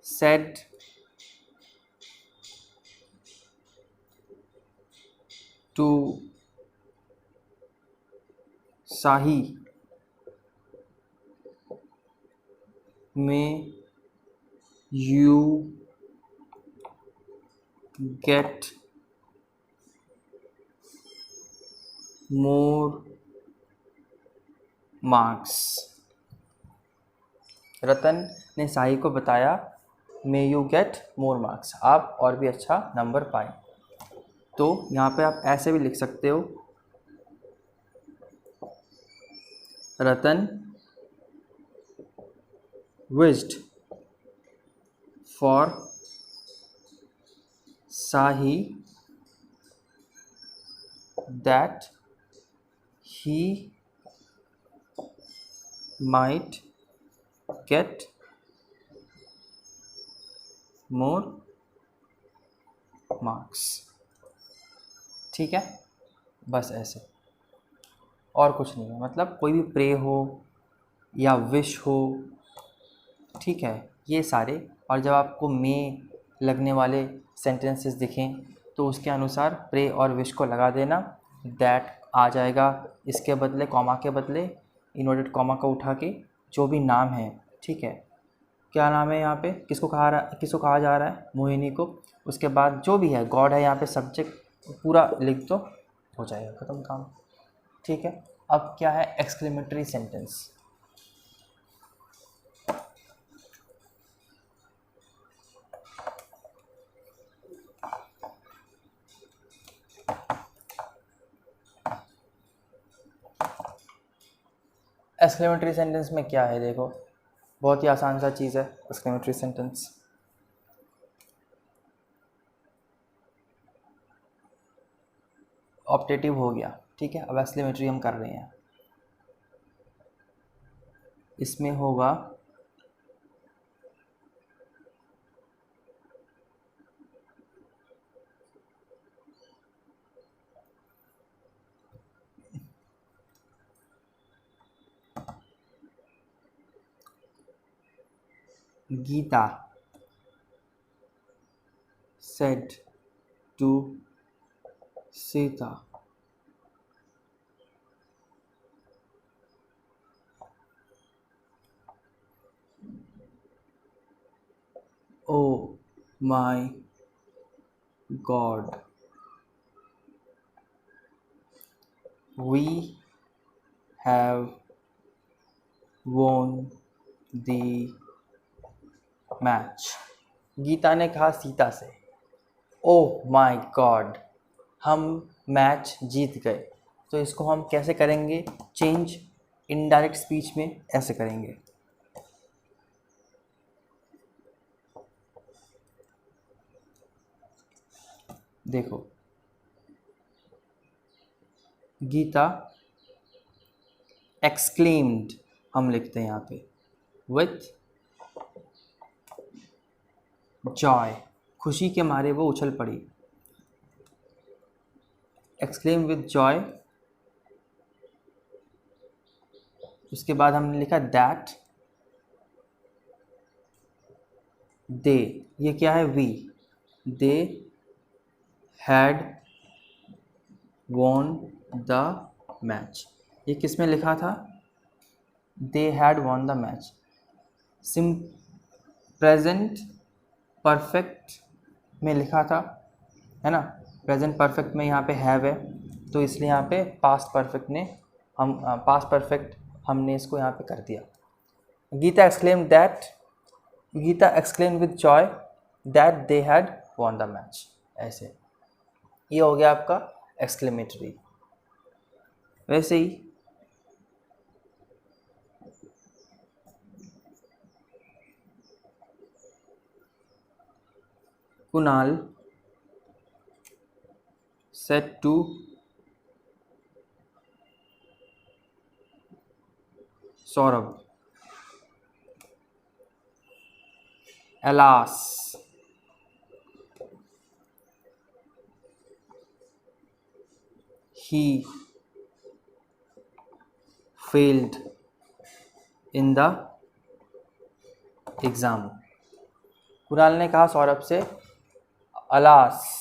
said to Sahi may you get more marks। रतन ने साही को बताया may you get more marks, आप और भी अच्छा नंबर पाएं। तो यहाँ पे आप ऐसे भी लिख सकते हो, रतन wished for Sahi that he might get more marks, ठीक है। बस ऐसे, और कुछ नहीं है, मतलब कोई भी प्रे हो या विश हो, ठीक है, ये सारे। और जब आपको मे लगने वाले सेंटेंसेस दिखें तो उसके अनुसार प्रे और विश को लगा देना, दैट आ जाएगा, इसके बदले कॉमा के बदले इन्वर्टेड कॉमा को उठा के जो भी नाम है, ठीक है, क्या नाम है यहाँ पे, किसको कहा जा रहा है, मोहिनी को, उसके बाद जो भी है गॉड है यहाँ पे सब्जेक्ट पूरा लिख दो, हो जाएगा ख़त्म काम, ठीक है। अब क्या है एक्सक्लेमेटरी सेंटेंस। एक्सक्लेमेटरी सेंटेंस में क्या है देखो, बहुत ही आसान सा चीज़ है एक्सक्लेमेटरी सेंटेंस। ऑप्टेटिव हो गया, ठीक है, अब एक्सक्लेमेटरी हम कर रहे हैं। इसमें होगा Gita said to Sita, "Oh my God, we have won the match. Geeta ने कहा सीता से, ओह माय गॉड, हम मैच जीत गए। तो इसको हम कैसे करेंगे चेंज इनडायरेक्ट स्पीच में? ऐसे करेंगे, देखो गीता एक्सक्लेम्ड, हम लिखते हैं यहाँ पे विथ जॉय, खुशी के मारे वो उछल पड़ी। एक्सक्लेम विथ जॉय, उसके बाद हमने लिखा दैट दे, ये क्या है we, they had won the match. ये किस में लिखा था? They had won the match. सिम प्रेजेंट परफेक्ट में लिखा था, है ना। प्रेजेंट परफेक्ट में यहाँ पे हैव है, तो इसलिए यहाँ पे पास्ट परफेक्ट ने हम पास्ट परफेक्ट हमने इसको यहाँ पे कर दिया। Geeta exclaimed that, Geeta exclaimed with joy that they had won the match. ऐसे ये हो गया आपका एक्सक्लेमेटरी। वैसे ही Kunal said to Saurabh, alas he failed in the exam। Kunal ने कहा सौरभ से, अलास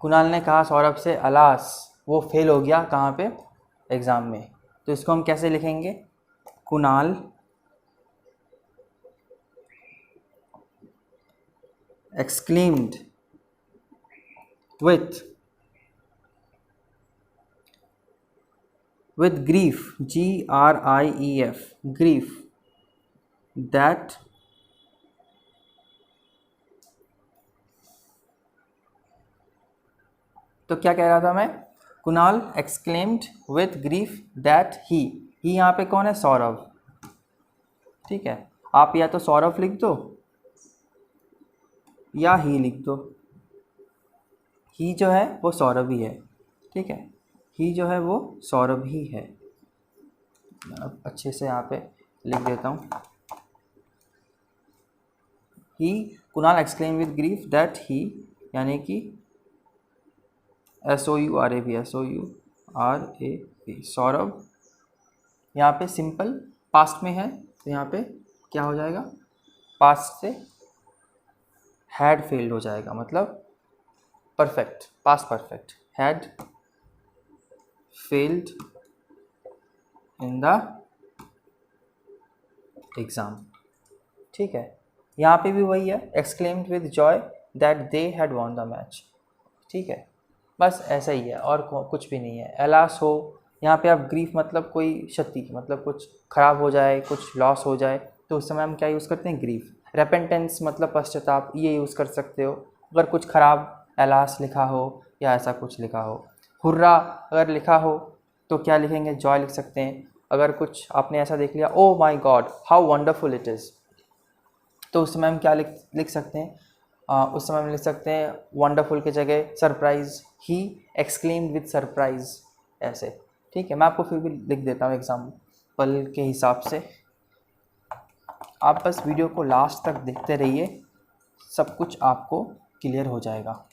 कुणाल ने कहा सौरभ से अलास वो फेल हो गया कहाँ पे? एग्ज़ाम में। तो इसको हम कैसे लिखेंगे? Kunal exclaimed with grief, GRIEF, grief, that तो क्या कह रहा था मैं? Kunal exclaimed with grief that he यहाँ पे कौन है? सौरभ। ठीक है, आप या तो सौरभ लिख दो या ही लिख दो। ही जो है वो सौरभ ही है, ठीक है, ही जो है वो सौरभ ही है। अब अच्छे से यहाँ पे लिख देता हूँ। He Kunal exclaim with grief that he, यानी कि SOURAB, SOURAB, सौरभ। यहाँ पे सिंपल पास्ट में है, तो यहाँ पे क्या हो जाएगा? पास्ट से हैड फेल्ड हो जाएगा, मतलब perfect, past perfect, had failed in the exam. ठीक है, यहाँ पे भी वही है, exclaimed with joy that they had won the match. ठीक है, बस ऐसा ही है और कुछ भी नहीं है। एलास हो, यहाँ पे आप ग्रीफ मतलब कोई क्षति, मतलब कुछ ख़राब हो जाए, कुछ लॉस हो जाए, तो उस समय हम क्या यूज़ करते हैं? ग्रीफ। रेपेंटेंस मतलब पश्चाताप, ये यूज़ कर सकते हो अगर कुछ ख़राब एलास लिखा हो या ऐसा कुछ लिखा हो। हुर्रा अगर लिखा हो तो क्या लिखेंगे? जॉय लिख सकते हैं। अगर कुछ आपने ऐसा देख लिया, oh my god how wonderful it is, तो उस समय हम क्या लिख सकते हैं? उस समय में लिख सकते हैं वंडरफुल की जगह surprise, he exclaimed with surprise, ऐसे। ठीक है, मैं आपको फिर भी लिख देता हूँ एग्जाम्पल के हिसाब से। आप बस वीडियो को लास्ट तक देखते रहिए, सब कुछ आपको क्लियर हो जाएगा।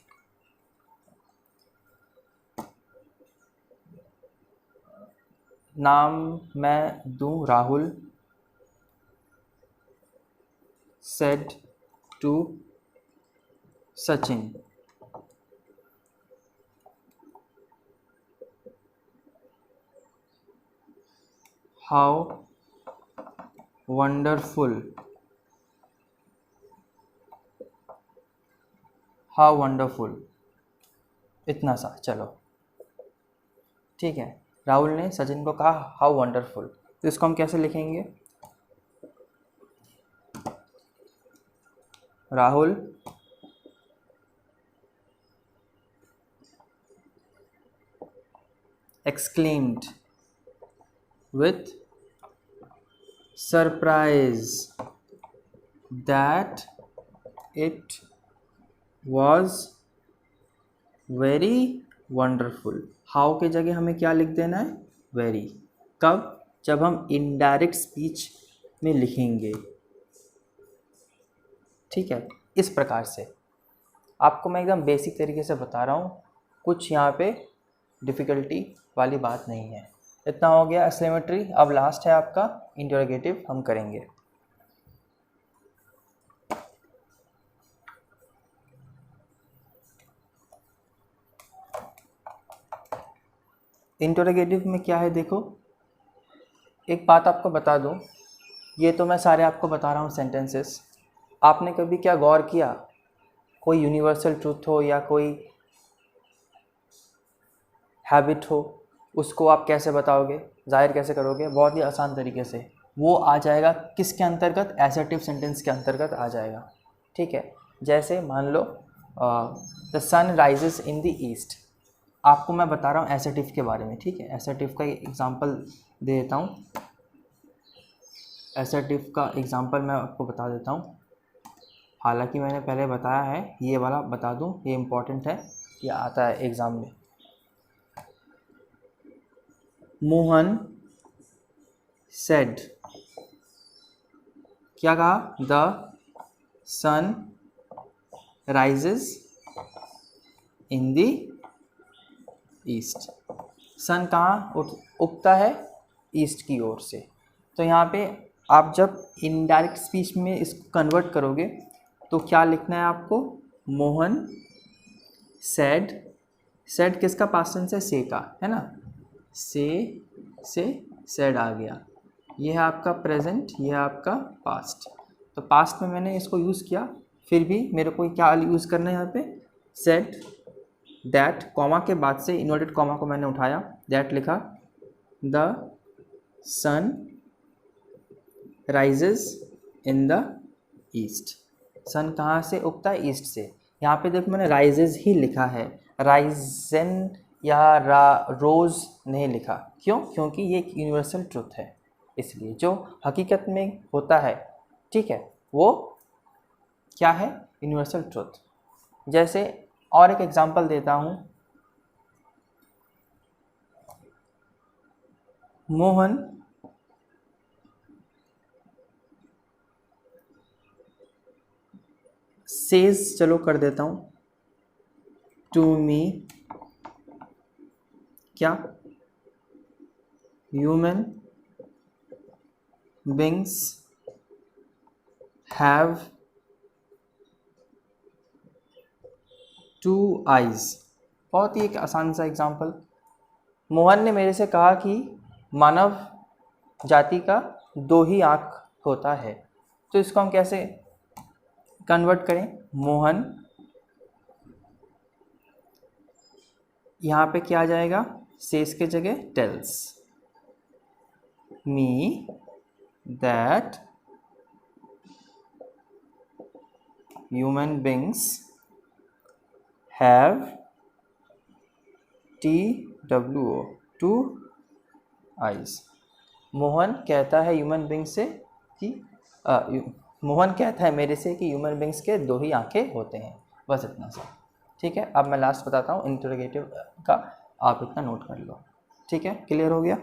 नाम मैं दूँ Rahul, said to Sachin, how wonderful, how wonderful, इतना सा। चलो ठीक है, राहुल ने सचिन को कहा हाउ वंडरफुल, तो इसको हम कैसे लिखेंगे? Rahul exclaimed with surprise that it was very wonderful। How के जगह हमें क्या लिख देना है? वेरी। कब? जब हम इनडायरेक्ट स्पीच में लिखेंगे। ठीक है, इस प्रकार से आपको मैं एकदम बेसिक तरीके से बता रहा हूँ, कुछ यहाँ पे डिफ़िकल्टी वाली बात नहीं है। इतना हो गया एक्सक्लेमेटरी। अब लास्ट है आपका इंटरोगेटिव, हम करेंगे। इंटरोगेटिव में क्या है देखो, एक बात आपको बता दूं, ये तो मैं सारे आपको बता रहा हूँ सेंटेंसेस। आपने कभी क्या गौर किया, कोई यूनिवर्सल ट्रूथ हो या कोई हैबिट हो, उसको आप कैसे बताओगे, जाहिर कैसे करोगे? बहुत ही आसान तरीके से। वो आ जाएगा किसके अंतर्गत? एसर्टिव सेंटेंस के अंतर्गत आ जाएगा। ठीक है, जैसे मान लो the sun rises in the east. आपको मैं बता रहा हूँ एसर्टिव के बारे में। ठीक है, एसर्टिव का एग्जांपल दे देता हूँ। एसर्टिव का एग्जांपल मैं आपको बता देता हूँ, हालांकि मैंने पहले बताया है, ये वाला बता दूँ, ये इम्पॉर्टेंट है, ये आता है एग्ज़ाम में। मोहन सेड, क्या कहा? The sun rises in the east. Sun कहाँ उगता है? ईस्ट की ओर से। तो यहाँ पे आप जब इनडायरेक्ट स्पीच में इसको कन्वर्ट करोगे तो क्या लिखना है आपको? मोहन सेड। सेड किसका पास्ट टेंस है? से का, है ना? से सेड आ गया। ये है आपका प्रेजेंट, ये है आपका पास्ट। तो पास्ट में मैंने इसको यूज़ किया, फिर भी मेरे को क्या यूज़ करना है यहाँ पे? सेड दैट, कॉमा के बाद से इन्वर्टेड कॉमा को मैंने उठाया, दैट लिखा, the sun rises in the east. Sun कहाँ से उगता है? ईस्ट से। यहाँ पे देखो मैंने राइजेस ही लिखा है, राइजन या रोज़ नहीं लिखा। क्यों? क्योंकि ये एक यूनिवर्सल ट्रुथ है, इसलिए जो हकीकत में होता है, ठीक है, वो क्या है? Universal truth. जैसे और एक एग्जांपल देता हूँ, मोहन सेज, चलो कर देता हूँ, टू मी, क्या? Human beings have two eyes. बहुत ही एक आसान सा एग्जांपल। मोहन ने मेरे से कहा कि मानव जाति का दो ही आँख होता है। तो इसको हम कैसे कन्वर्ट करें? मोहन, यहाँ पे क्या आ जाएगा? सेज के जगह tells me that human beings have TWO two eyes. मोहन कहता है ह्यूमन बींग से कि मोहन कहता है मेरे से कि ह्यूमन बींग्स के 2 ही आंखें होते हैं। बस इतना सा। ठीक है, अब मैं लास्ट बताता हूँ इंटरोगेटिव का, आप इतना नोट कर लो। ठीक है, क्लियर हो गया?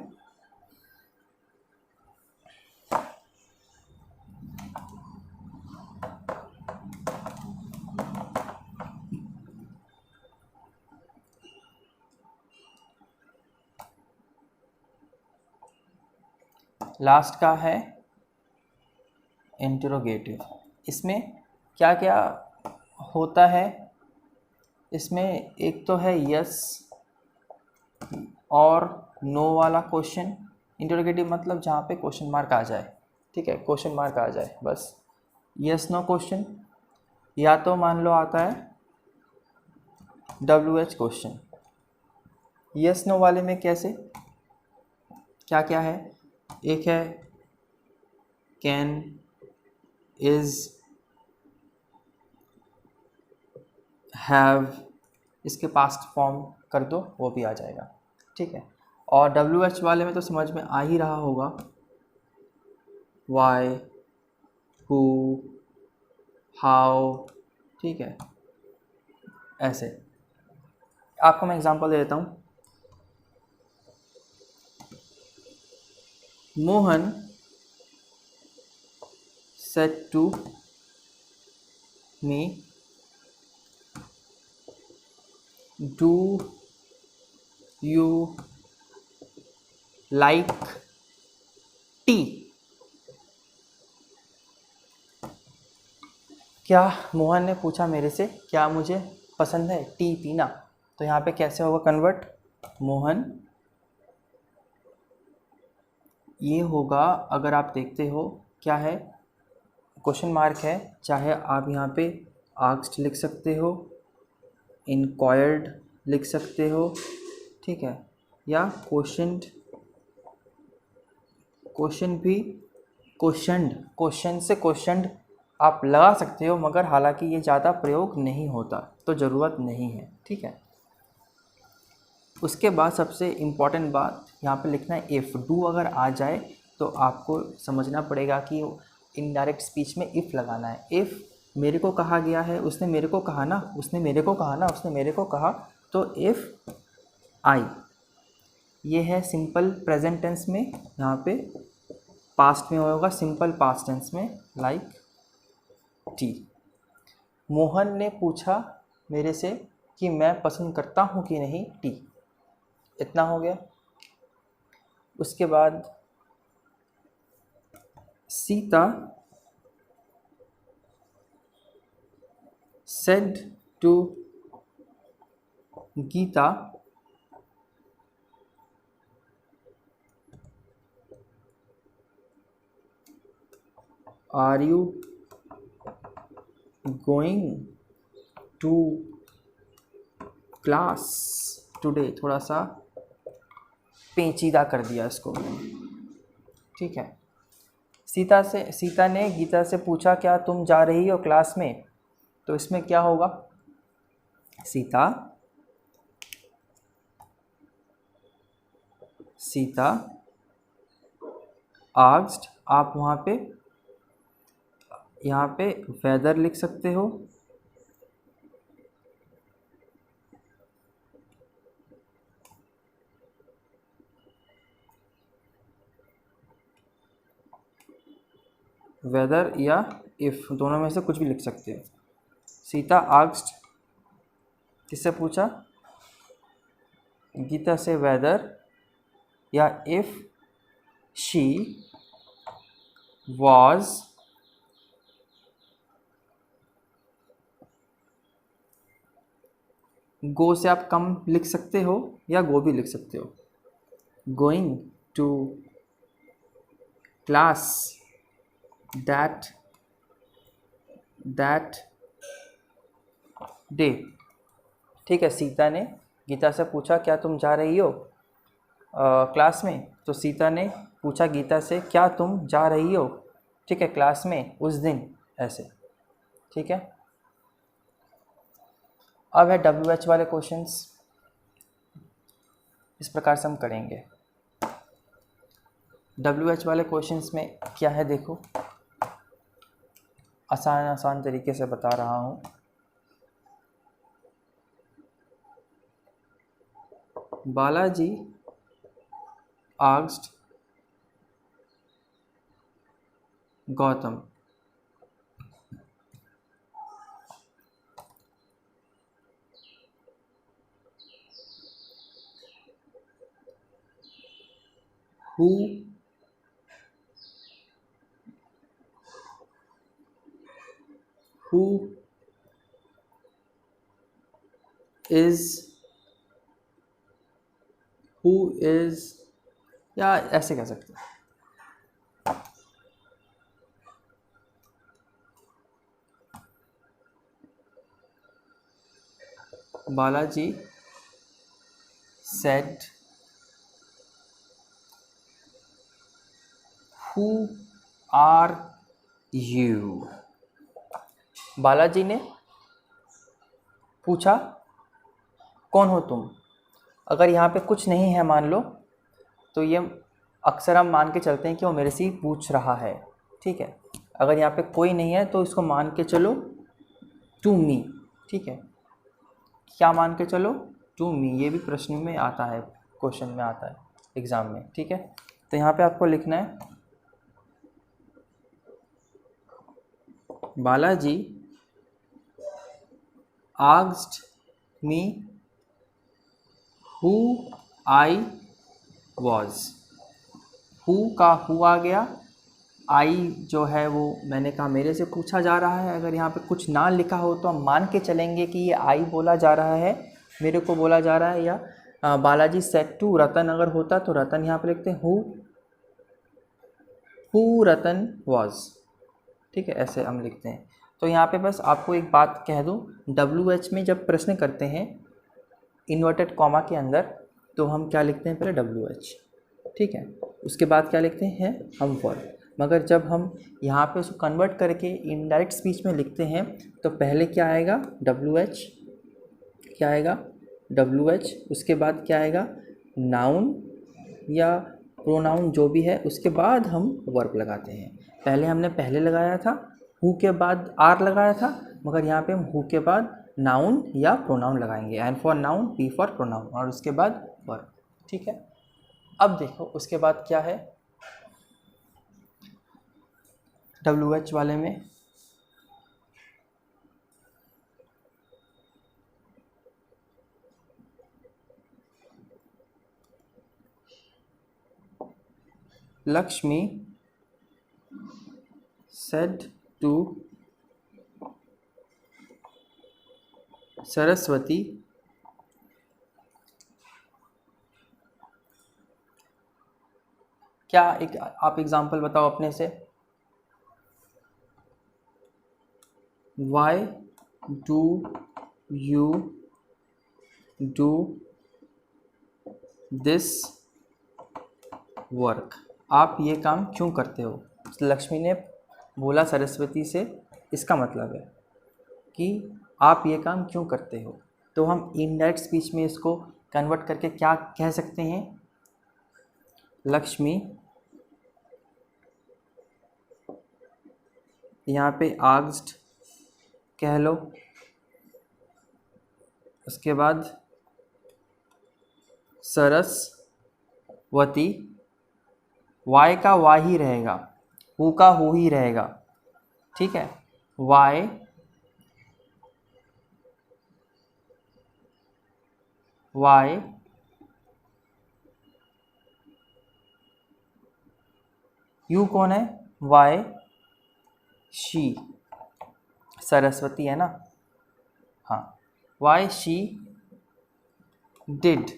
लास्ट का है इंटरोगेटिव। इसमें क्या क्या होता है? इसमें एक तो है यस और नो वाला क्वेश्चन। इंटरोगेटिव मतलब जहाँ पे क्वेश्चन मार्क आ जाए। ठीक है, क्वेश्चन मार्क आ जाए बस। यस नो क्वेश्चन, या तो मान लो आता है WH क्वेश्चन। यस नो वाले में कैसे, क्या क्या है? एक है कैन, इज, हैव, इसके पास्ट फॉर्म कर दो वो भी आ जाएगा। ठीक है, और WH वाले में तो समझ में आ ही रहा होगा, वाई, हु, हाउ। ठीक है, ऐसे आपको मैं एग्जांपल दे देता हूँ। Mohan said to me, do you like tea? क्या मोहन ने पूछा मेरे से क्या मुझे पसंद है टी पीना? तो यहाँ पे कैसे होगा कन्वर्ट? मोहन, ये होगा अगर आप देखते हो क्या है, क्वेश्चन मार्क है, चाहे आप यहाँ पे आस्क्ड लिख सकते हो, इंक्वायर्ड लिख सकते हो। ठीक है, या क्वेश्चन भी, क्वेश्चन से क्वेश्चन आप लगा सकते हो, मगर हालांकि ये ज़्यादा प्रयोग नहीं होता तो ज़रूरत नहीं है। ठीक है, उसके बाद सबसे इम्पॉर्टेंट बात यहाँ पे लिखना है इफ़। डू अगर आ जाए तो आपको समझना पड़ेगा कि इनडायरेक्ट स्पीच में इफ़ लगाना है। इफ़ मेरे को कहा गया है, उसने मेरे को कहा ना, उसने मेरे को कहा ना, उसने मेरे को कहा, तो इफ़ आई, ये है सिंपल प्रेजेंट टेंस में। यहाँ पे पास्ट में होगा सिंपल पास्ट टेंस में, लाइक टी। मोहन ने पूछा मेरे से कि मैं पसंद करता हूँ कि नहीं टी। इतना हो गया। उसके बाद Sita said to Geeta, are you going to class today? थोड़ा सा पेचीदा कर दिया इसको मैंने। ठीक है, सीता ने गीता से पूछा क्या तुम जा रही हो क्लास में? तो इसमें क्या होगा? सीता आस्क्ड, आप वहाँ पे यहाँ पे वेदर लिख सकते हो, वेदर या इफ़, दोनों में से कुछ भी लिख सकते हो। सीता आस्क्ड, किससे पूछा? गीता से, वेदर या इफ़ शी वॉज गो से आप कम लिख सकते हो या गो भी लिख सकते हो। Going to class that day. ठीक है, सीता ने गीता से पूछा क्या तुम जा रही हो क्लास में? तो सीता ने पूछा गीता से क्या तुम जा रही हो, ठीक है, क्लास में उस दिन, ऐसे। ठीक है, अब है WH वाले क्वेश्चंस। इस प्रकार से हम करेंगे। WH वाले क्वेश्चंस में क्या है देखो, आसान आसान तरीके से बता रहा हूँ। Balaji asked Gautam who is या ऐसे कह सकते हैं, Balaji said who are you। Balaji ने पूछा कौन हो तुम। अगर यहाँ पे कुछ नहीं है मान लो, तो ये अक्सर हम मान के चलते हैं कि वो मेरे से ही पूछ रहा है, ठीक है। अगर यहाँ पे कोई नहीं है तो इसको मान के चलो टू मी, ठीक है। क्या मान के चलो? To me. ये भी प्रश्न में आता है, क्वेश्चन में आता है एग्ज़ाम में, ठीक है। तो यहाँ पे आपको लिखना है Balaji asked me who I was. Who का हु आ गया, आई जो है वो मैंने कहा मेरे से पूछा जा रहा है। अगर यहाँ पे कुछ ना लिखा हो तो हम मान के चलेंगे कि ये आई बोला जा रहा है, मेरे को बोला जा रहा है। या बालाजी सेड टू रतन अगर होता तो रतन यहाँ पे लिखते हैं हु रतन वॉज, ठीक है, ऐसे हम लिखते हैं। तो यहाँ पे बस आपको एक बात कह दूँ, WH में जब प्रश्न करते हैं इन्वर्टेड कॉमा के अंदर, तो हम क्या लिखते हैं? पहले WH, ठीक है, उसके बाद क्या लिखते हैं? हम वर्ब। मगर जब हम यहाँ पे उसको कन्वर्ट करके इनडायरेक्ट स्पीच में लिखते हैं तो पहले क्या आएगा? WH। क्या आएगा? WH। उसके बाद क्या आएगा? नाउन या प्रोनाउन जो भी है, उसके बाद हम वर्ब लगाते हैं। पहले हमने पहले लगाया था, हु के बाद आर लगाया था, मगर यहाँ पे हम हु के बाद नाउन या प्रोनाउन लगाएंगे। N for noun, P for pronoun, और उसके बाद वर्ब, ठीक है। अब देखो उसके बाद क्या है WH वाले में। लक्ष्मी said to सरस्वती क्या एक आप एग्जाम्पल बताओ अपने से। Why do you do this work. आप ये काम क्यों करते हो? लक्ष्मी ने बोला सरस्वती से, इसका मतलब है कि आप ये काम क्यों करते हो। तो हम इनडायरेक्ट स्पीच में इसको कन्वर्ट करके क्या कह सकते हैं? लक्ष्मी, यहाँ पे आस्क्ड कह लो, उसके बाद सरस्वती, वाई का वाई ही रहेगा, हु का हु ही रहेगा, ठीक है। वाई यू कौन है? वाई शी, सरस्वती है ना, हाँ। वाई शी डिड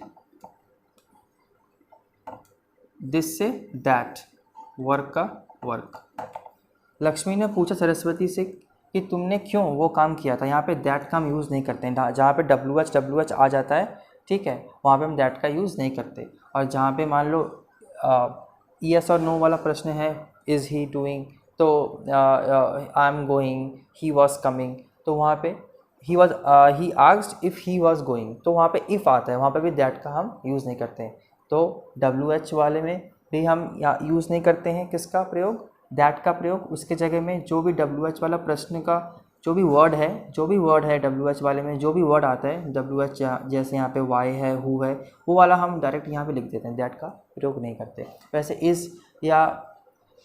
दिस से दैट, वर्क का वर्क। लक्ष्मी ने पूछा सरस्वती से कि तुमने क्यों वो काम किया था। यहाँ पे दैट का हम यूज़ नहीं करते हैं। जहाँ पे WH आ जाता है, ठीक है, वहाँ पे हम दैट का यूज़ नहीं करते। और जहाँ पे मान लो यस और नो वाला प्रश्न है, इज़ ही डूइंग, तो I am going, he was coming, तो वहाँ पे he asked if he was going, तो वहाँ पे इफ़ आता है, वहाँ पे भी दैट का हम यूज़ नहीं करते हैं। तो WH वाले में भी हम यूज़ नहीं करते हैं किसका प्रयोग? दैट का प्रयोग उसके जगह में जो भी WH वाला प्रश्न का जो भी वर्ड है WH वाले में जो भी वर्ड आता है WH, जैसे यहाँ पे वाई है, हु है, वो वाला हम डायरेक्ट यहाँ पे लिख देते हैं, दैट का प्रयोग नहीं करते। वैसे इज़ या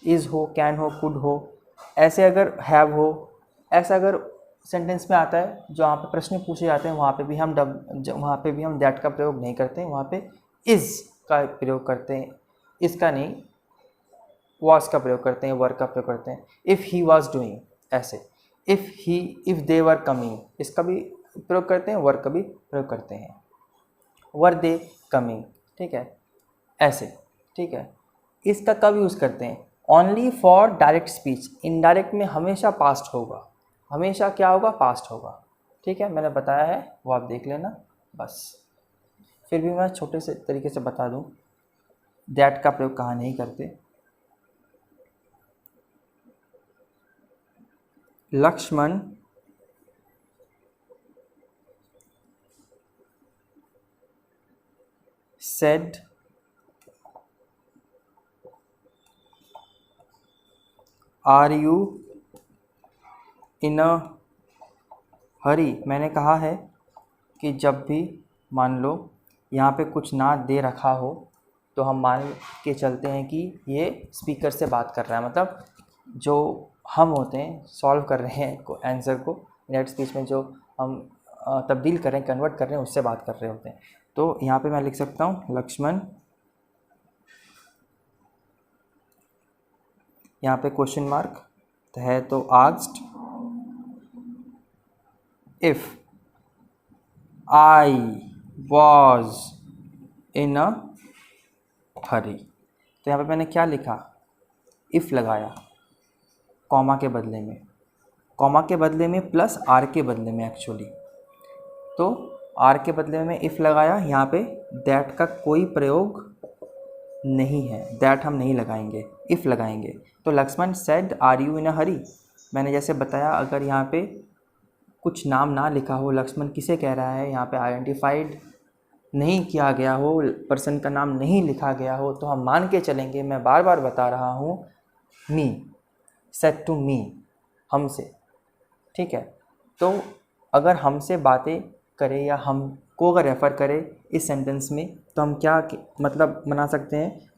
इज़ हो, कैन हो, कुड हो, ऐसे अगर हैव हो, ऐसा अगर सेंटेंस में आता है जो वहाँ पे प्रश्न पूछे जाते हैं वहाँ पे भी हम दैट का प्रयोग नहीं करते हैं, वहाँ पे इज़ का प्रयोग करते हैं, इसका नहीं, वॉज का प्रयोग करते हैं, वर्क का प्रयोग करते हैं। इफ़ ही वॉज डूइंग, ऐसे इफ़ दे वर कमिंग, इसका भी प्रयोग करते हैं, वर्क का भी प्रयोग करते हैं, वर दे कमिंग, ठीक है, ऐसे, ठीक है। इसका कब यूज़ करते हैं? Only for direct speech. Indirect में हमेशा पास्ट होगा, हमेशा क्या होगा? पास्ट होगा, ठीक है, मैंने बताया है, वो आप देख लेना बस। फिर भी मैं छोटे से तरीके से बता दूं, दैट का प्रयोग कहाँ नहीं करते। Lakshman said are you in a hurry। मैंने कहा है कि जब भी मान लो यहाँ पे कुछ ना दे रखा हो तो हम मान के चलते हैं कि ये स्पीकर से बात कर रहा है, मतलब जो हम होते हैं सॉल्व कर रहे हैं आंसर को नेट स्पीच में, जो हम तब्दील कर रहे हैं, कन्वर्ट कर रहे हैं, उससे बात कर रहे होते हैं। तो यहाँ पे मैं लिख सकता हूँ लक्ष्मण, यहाँ पे क्वेश्चन मार्क है तो asked if I was in a hurry. तो यहाँ पे मैंने क्या लिखा? इफ़ लगाया कॉमा के बदले में, कॉमा के बदले में प्लस आर के बदले में एक्चुअली, तो आर के बदले में इफ़ लगाया। यहाँ पे दैट का कोई प्रयोग नहीं है, दैट हम नहीं लगाएंगे, इफ़ लगाएंगे। तो Lakshman said are you in a hurry. मैंने जैसे बताया, अगर यहाँ पे कुछ नाम ना लिखा हो, लक्ष्मण किसे कह रहा है, यहाँ पे आइडेंटिफाइड नहीं किया गया हो, पर्सन का नाम नहीं लिखा गया हो, तो हम मान के चलेंगे, मैं बार बार बता रहा हूँ, मी, सेड टू मी, हमसे, ठीक है। तो अगर हमसे बातें करे या हमको अगर रेफ़र करे इस सेंटेंस में, तो हम क्या मतलब बना सकते हैं?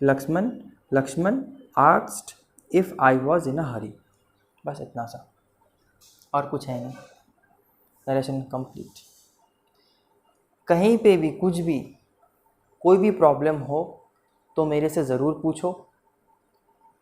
Lakshman asked if I was in a hurry, बस इतना सा, और कुछ है नहीं। Narration complete. कहीं पे भी कुछ भी कोई भी प्रॉब्लम हो तो मेरे से ज़रूर पूछो,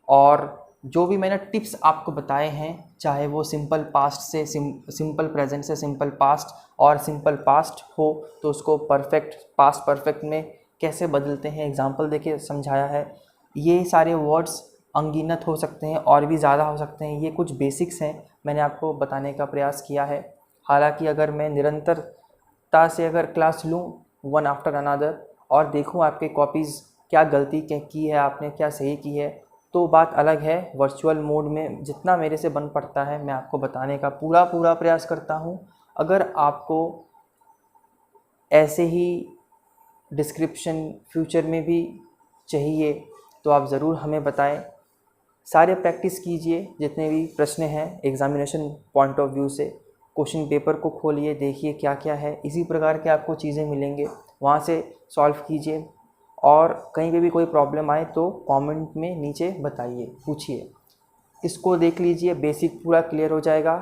और जो भी मैंने टिप्स आपको बताए हैं, चाहे वो सिंपल पास्ट से सिंपल प्रेजेंट से सिंपल पास्ट, और सिंपल पास्ट हो तो उसको परफेक्ट पास्ट परफेक्ट में कैसे बदलते हैं, एग्जांपल देके समझाया है। ये सारे वर्ड्स अनगिनत हो सकते हैं और भी ज़्यादा हो सकते हैं, ये कुछ बेसिक्स हैं, मैंने आपको बताने का प्रयास किया है। हालांकि अगर मैं निरंतरता से अगर क्लास लूँ वन आफ्टर अनदर और देखूँ आपके कॉपीज़ क्या गलती की है आपने, क्या सही की है, तो बात अलग है। वर्चुअल मोड में जितना मेरे से बन पड़ता है मैं आपको बताने का पूरा प्रयास करता हूँ। अगर आपको ऐसे ही डिस्क्रिप्शन फ्यूचर में भी चाहिए तो आप ज़रूर हमें बताएं। सारे प्रैक्टिस कीजिए, जितने भी प्रश्न हैं एग्ज़ामिनेशन पॉइंट ऑफ व्यू से, क्वेश्चन पेपर को खोलिए, देखिए क्या क्या है, इसी प्रकार के आपको चीज़ें मिलेंगे, वहाँ से सॉल्व कीजिए। और कहीं पे भी कोई प्रॉब्लम आए तो कमेंट में नीचे बताइए, पूछिए, इसको देख लीजिए, बेसिक पूरा क्लियर हो जाएगा।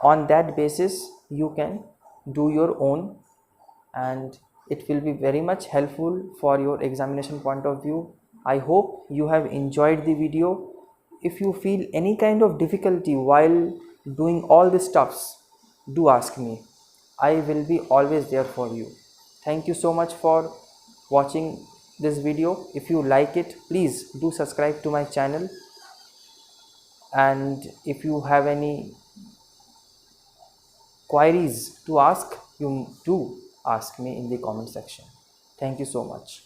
On that basis you can do your own and it will be very much helpful for your examination point of view. I hope you have enjoyed the video. If you feel any kind of difficulty while doing all these stuffs, do ask me. I will be always there for you. Thank you so much for watching this video. If you like it, please do subscribe to my channel, and if you have any queries to ask, you do ask me in the comment section. Thank you so much.